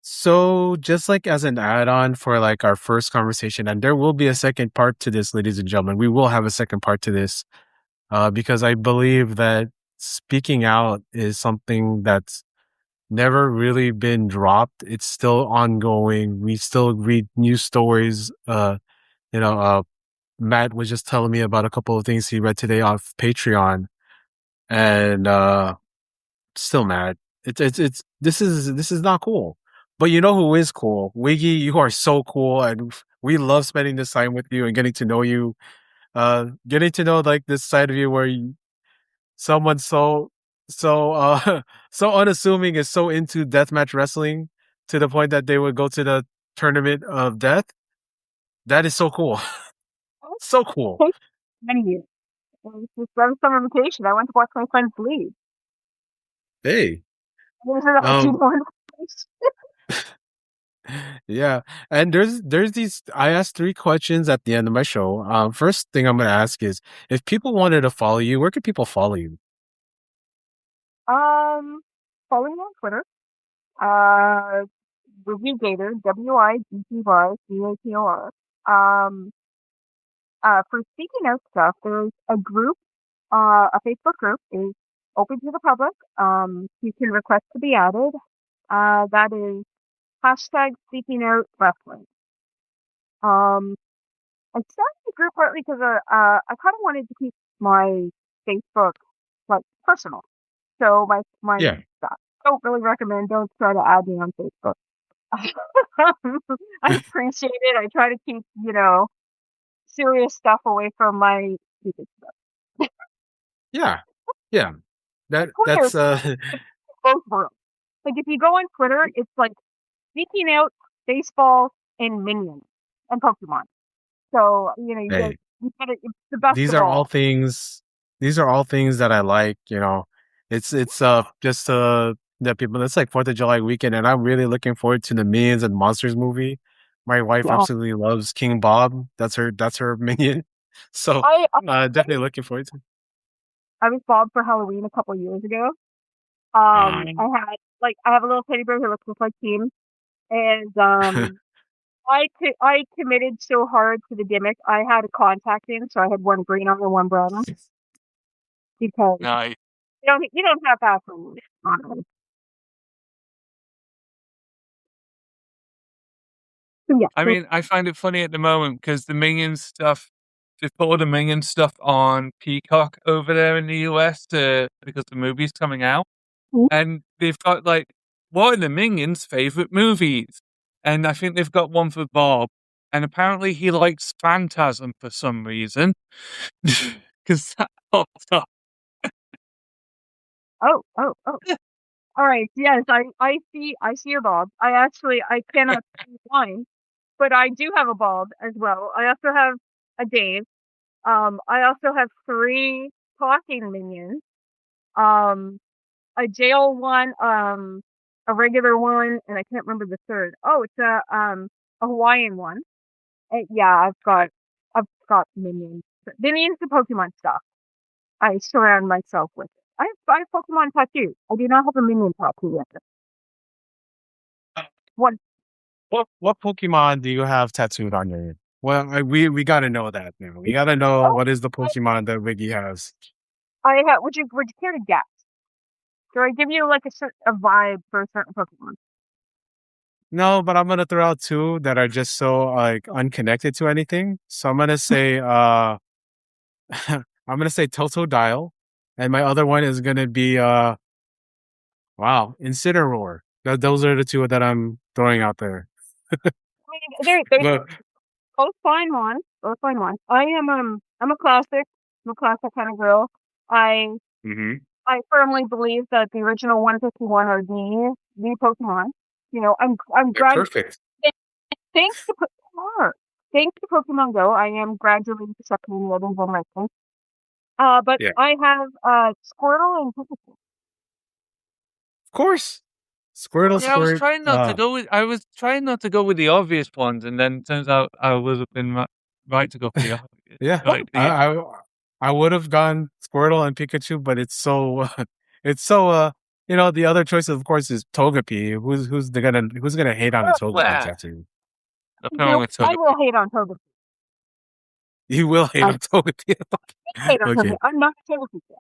So, just like as an add-on for like our first conversation, and there will be a second part to this, ladies and gentlemen. We will have a second part to this, because I believe that speaking out is something that's never really been dropped. It's still ongoing. We still read news stories. You know, Matt was just telling me about a couple of things he read today off Patreon, and still mad. It's this is not cool. But you know who is cool? Wiggy, you are so cool, and we love spending this time with you and getting to know you. Getting to know like this side of you where someone so so unassuming is so into deathmatch wrestling to the point that they would go to the tournament of death. That is so cool. So cool. take many years. It was just I was summer vacation. I went to watch my friends leave. Hey. This is actually Um one. yeah. And there's these I asked 3 questions at the end of my show. First thing I'm gonna ask is if people wanted to follow you, where could people follow you? Follow me on Twitter. Wiggy Gator, WIGGYGATOR. Um, for speaking out stuff, there's a group, a Facebook group is open to the public. You can request to be added. That is hashtag speaking out wrestling. I started the group partly because I kind of wanted to keep my Facebook like personal. So my Yeah. stuff. Don't really recommend. Don't try to add me on Facebook. I appreciate it. I try to keep serious stuff away from my stupid stuff. Yeah. Yeah. Twitter, That's both worlds. Like if you go on Twitter, it's like speaking out baseball and minions and Pokemon. So hey. you get it. It's the best These of are all all. things that I like. It's just that people it's like 4th of July weekend and I'm really looking forward to the Minions and Monsters movie. My wife Yeah. absolutely loves King Bob. That's her minion. So I definitely looking forward to I was Bob for Halloween a couple years ago. um, I have a little teddy bear who looks just like him, and I committed so hard to the gimmick. I had a contact in, so I had one green on and one brown on because Nice. you don't have that for me. So yeah, I mean, I find it funny at the moment because the Minions stuff, they've put all the Minion stuff on Peacock over there in the US because the movie's coming out. Mhm. And they've got like, what are the Minions' favorite movies? And I think they've got one for Bob. And apparently he likes Phantasm for some reason. Because that popped up. Oh, oh, oh. All right. Yes, I see your bulb. I cannot see mine, but I do have a bulb as well. I also have a Dave. I also have three talking minions. Um, a jail one, a regular one, and I can't remember the third. Oh, it's a Hawaiian one. Yeah, I've got minions. Minions to Pokemon stuff. I surround myself with it. I have Pokemon tattoos. I do not have a minion tattoo yet. One. What Pokemon do you have tattooed on your? Well, we gotta know that now. We gotta know Oh, what is the Pokemon that Wiggy has. I have. Would you care to guess? Do I give you like a vibe for a certain Pokemon? No, but I'm gonna throw out two that are just so like unconnected to anything. So I'm gonna say I'm gonna say Totodile, and my other one is gonna be wow, Incineroar. Those are the two that I'm throwing out there. I mean, they're But both fine ones. Both fine ones. I'm a classic. I'm a classic kind of girl. I mhm. I firmly believe that the original 151 are the Pokemon. You know, I'm They're grad perfect. thanks to thanks to Pokemon Go, I am gradually accepting the others on my thing. But Yeah, I have Squirtle and Pikachu. of course. Squirtle, Yeah, I was squirt. trying not to go with. I was trying not to go with the obvious ones, and then turns out I would have been right to go for the obvious. Yeah, Right. I would have gone Squirtle and Pikachu, but it's so it's so you know the other choice of course is Togepi. Who's gonna hate on a Togepi Blah. tattoo? Nothing wrong with I will Togepi. hate on Togepi. You will hate I on Togepi. hate on Togepi. Okay. I'm not a Togepi fan,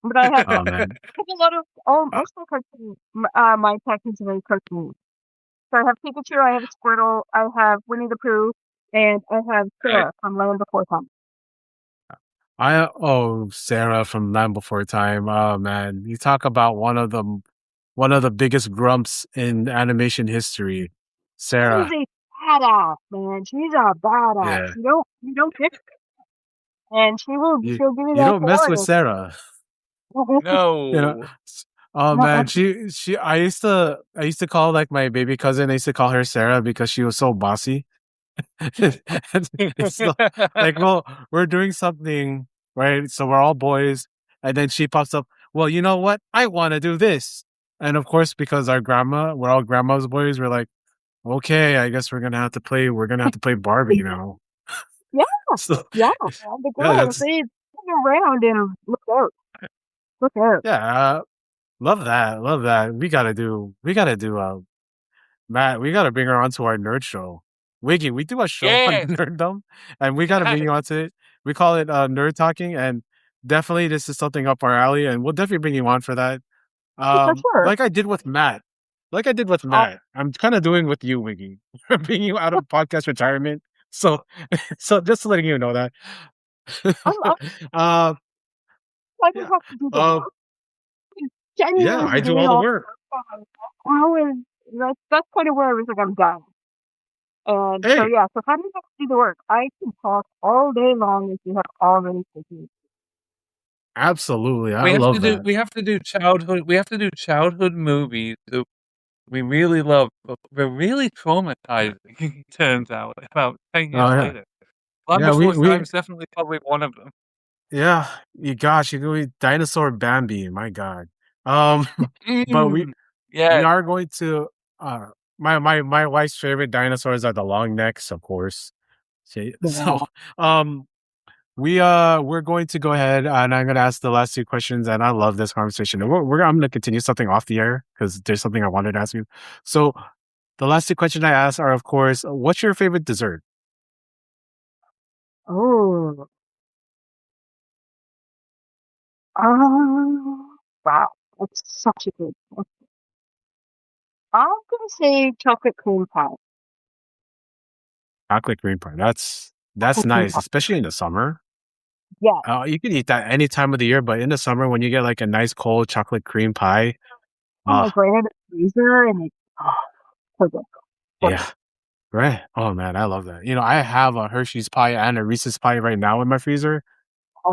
but I have Oh man. a lot of Uh, most of my cartoon, my tattoos are very cartoon. So I have Pikachu, I have Squirtle, I have Winnie the Pooh, and I have Right. Sarah from Land Before Time. Sarah from Land Before Time. Oh man, you talk about one of the biggest grumps in animation history. She's Sarah. a badass, man. She's a badass. Yeah. You don't pick her, and You she'll give you you that don't mess with glorious. Sarah. You know. No. Oh man, she I used to call like my baby cousin. I used to call her Sarah because she was so bossy. And it's like, well, we're doing something, right? So we're all boys, and then she pops up. Well, you know what? I want to do this, and of course, because we're all grandma's boys. We're like, okay, I guess we're gonna have to play. We're gonna have to play Barbie now. Yeah, So yeah, man. The yeah, girls, they turn around and look out, look out. yeah. Love that. Love that. We gotta do Matt, we gotta bring her onto our nerd show. Wiggy, we do a show on Yes. nerddom and we gotta bring Yes. you onto it. We call it Nerd Talking, and definitely this is something up our alley, and we'll definitely bring you on for that. Oh, for sure. Like I did with Matt. Like I did with Oh, Matt. I'm kind of doing with you, Wiggy. Bringing you out of podcast retirement. So so just letting you know that. I'm uh I don't yeah. have to do the Uh work. yeah, Genuinely I do doing all the all work. the work. I was that's kind of where I was like, I'm done. And so Hey, yeah, so how do you have to do the work? I can talk all day long if you have already taken. absolutely. I love that. We have to do childhood. We have to do childhood movies that we really love, but we're really traumatizing. It turns out about 10 years Oh yeah. later. Land Yeah, Before we Time's definitely probably one of them. yeah, you gosh, you go with dinosaur Bambi, my God. Um, but Mm, we yes. are going to my wife's favorite dinosaurs are the long necks, of course. So Yeah. um we're going to go ahead and I'm gonna ask the last two questions, and I love this conversation. And I'm gonna continue something off the air because there's something I wanted to ask you. So the last two questions I asked are, of course, what's your favorite dessert? Oh. Wow. That's such a good one. I'm gonna say chocolate cream pie. Chocolate cream pie. That's Chocolate cream nice, pie. especially in the summer. Yeah. You can eat that any time of the year, but in the summer when you get like a nice cold chocolate cream pie, I'm like ah, right in the freezer and it's so good. So yeah, good. right. Oh man, I love that. You know, I have a Hershey's pie and a Reese's pie right now in my freezer.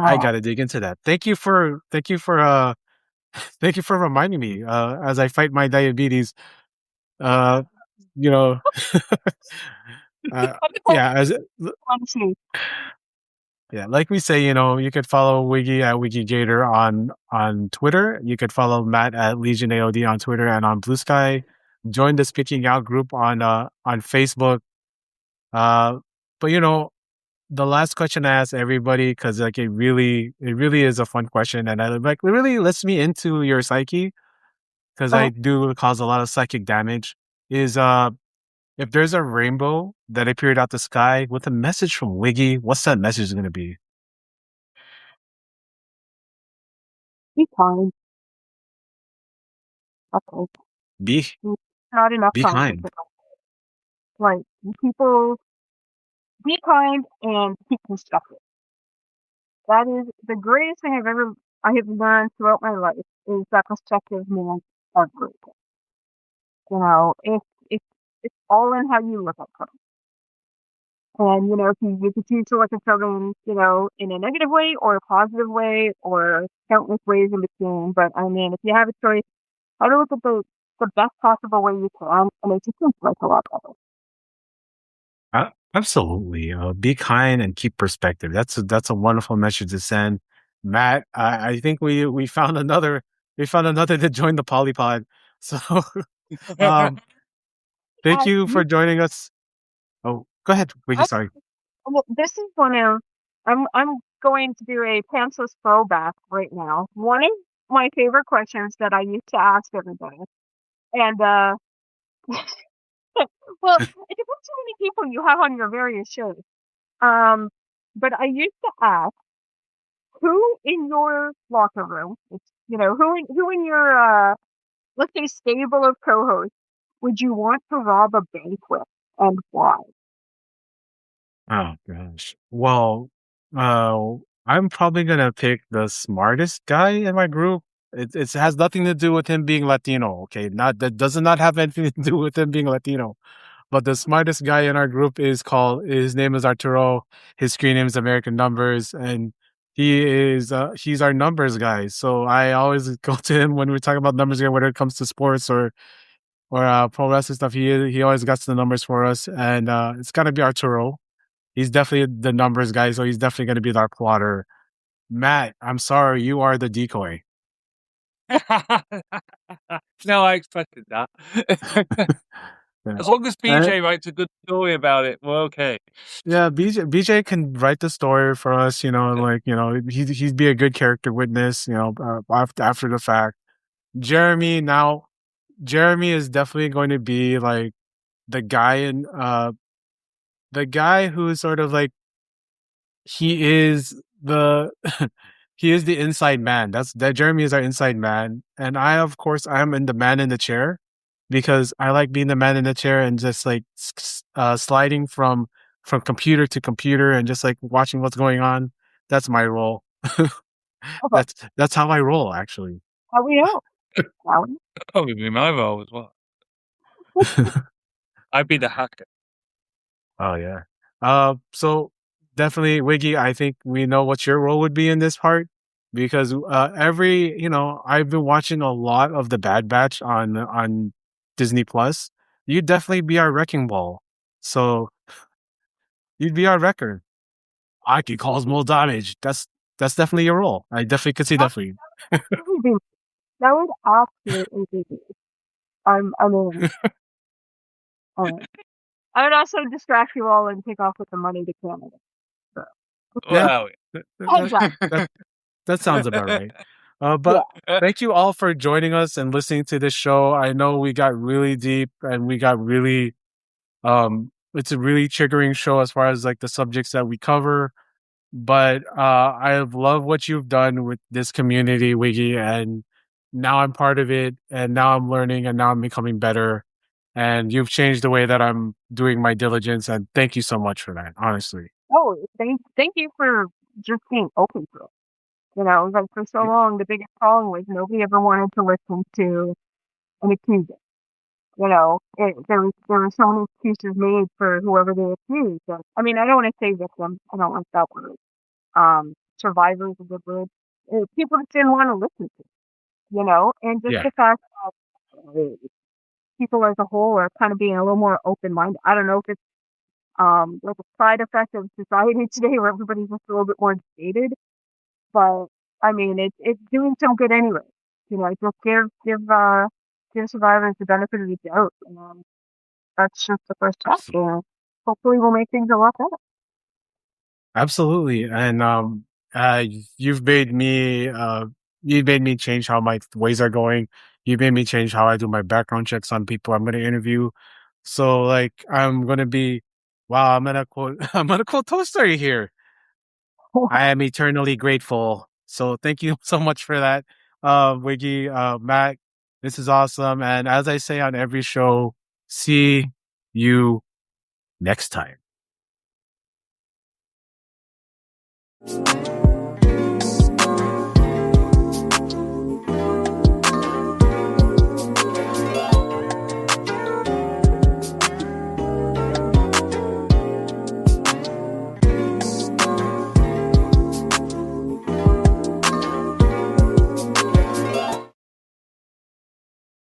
I Oh, gotta dig into that. Thank you for Thank you for reminding me. As I fight my diabetes, uh, you know, uh, yeah, Honestly, yeah, like we say, you could follow Wiggy at Wiggy Gator on Twitter. You could follow Matt at Legion AOD on Twitter and on Blue Sky. Join the Speaking Out group on Facebook. Uh, but the last question I asked everybody, because like it really is a fun question, and it really lets me into your psyche, because I do cause a lot of psychic damage. Is if there's a rainbow that appeared out the sky with a message from Wiggy, what's that message going to be? be kind. Okay. Be Not enough be time to kind. pick up. Like, people, be kind and keep constructive. That is the greatest thing I have learned throughout my life is that constructive means are great. It's all in how you look at something. And, if you could choose to look at something, in a negative way or a positive way or countless ways in between. But I mean, if you have a choice, try to look at the best possible way you can, and it just makes life a lot better. Absolutely. Be kind and keep perspective. That's a wonderful message to send, Matt. I think we found another to join the polypod. So, um, thank you for You, joining us. Oh, go ahead, Wiggy. I, Sorry. well, this is one of, I'm going to do a pantsless throwback right now. One of my favorite questions that I used to ask everybody, and well, it depends how many people you have on your various shows. Um, but I used to ask who in your locker room, who in your let's say stable of co-hosts would you want to rob a bank with, and why? Oh gosh. Well, I'm probably gonna pick the smartest guy in my group. It has nothing to do with him being Latino. Okay, not that does not have anything to do with him being Latino. But the smartest guy in our group his name is Arturo. His screen name is American Numbers, and he's our numbers guy. So I always go to him when we're talking about numbers again, whether it comes to sports or pro wrestling stuff. He always got the numbers for us, and it's gotta be Arturo. He's definitely the numbers guy, so he's definitely gonna be our plotter. Matt, I'm sorry, you are the decoy. No, I expected that. Yeah. As long as Uh, BJ writes a good story about it, we're okay. yeah, BJ can write the story for us. He'd be a good character witness. After the fact. Jeremy now, Jeremy is definitely going to be like the guy the guy who's sort of like he is the he is the inside man. That Jeremy is our inside man, and of course I am in the man in the chair because I like being the man in the chair and just like sliding from computer to computer and just like watching what's going on. That's my role. Okay, That's how I roll, actually. how we know? How we That'd probably be my role as well. I'd be the hacker. Oh yeah. So definitely, Wiggy. I think we know what your role would be in this part because I've been watching a lot of the Bad Batch on Disney Plus. You'd definitely be our wrecking ball. So you'd be our wrecker. I could cause more damage. That's definitely your role. I definitely could see that for you. would be that would absolutely be me. I mean, I would also distract you all and take off with the money to Canada. So, Yeah, Well, that, heads up. that, that sounds about right. Yeah. But thank you all for joining us and listening to this show. I know we got really deep and we got really it's a really triggering show as far as like the subjects that we cover. But I love what you've done with this community, Wiggy, and now I'm part of it, and now I'm learning, and now I'm becoming better. And you've changed the way that I'm doing my diligence, and thank you so much for that. Honestly, Oh, thank you for just being open to it. Like for so long, the biggest problem was nobody ever wanted to listen to an accuser. There were so many excuses made for whoever they accused. And, I mean, I don't want to say victim. I don't like that word. Survivor is a good word. People just didn't want to listen to. and just Yeah. the fact that people as a whole are kind of being a little more open-minded. I don't know if it's like a side effect of society today where everybody's just a little bit more jaded, but I mean it's doing some good anyway. Just give survivors the benefit of the doubt. That's just the first step. And hopefully we'll make things a lot better. Absolutely. And uh you've made me you've made me change how my ways are going. You've made me change how I do my background checks on people I'm gonna interview. So like I'm gonna be wow, I'm gonna quote Toy Story here. I am eternally grateful. So thank you so much for that, Wiggy, Matt. This is awesome. And as I say on every show, see you next time.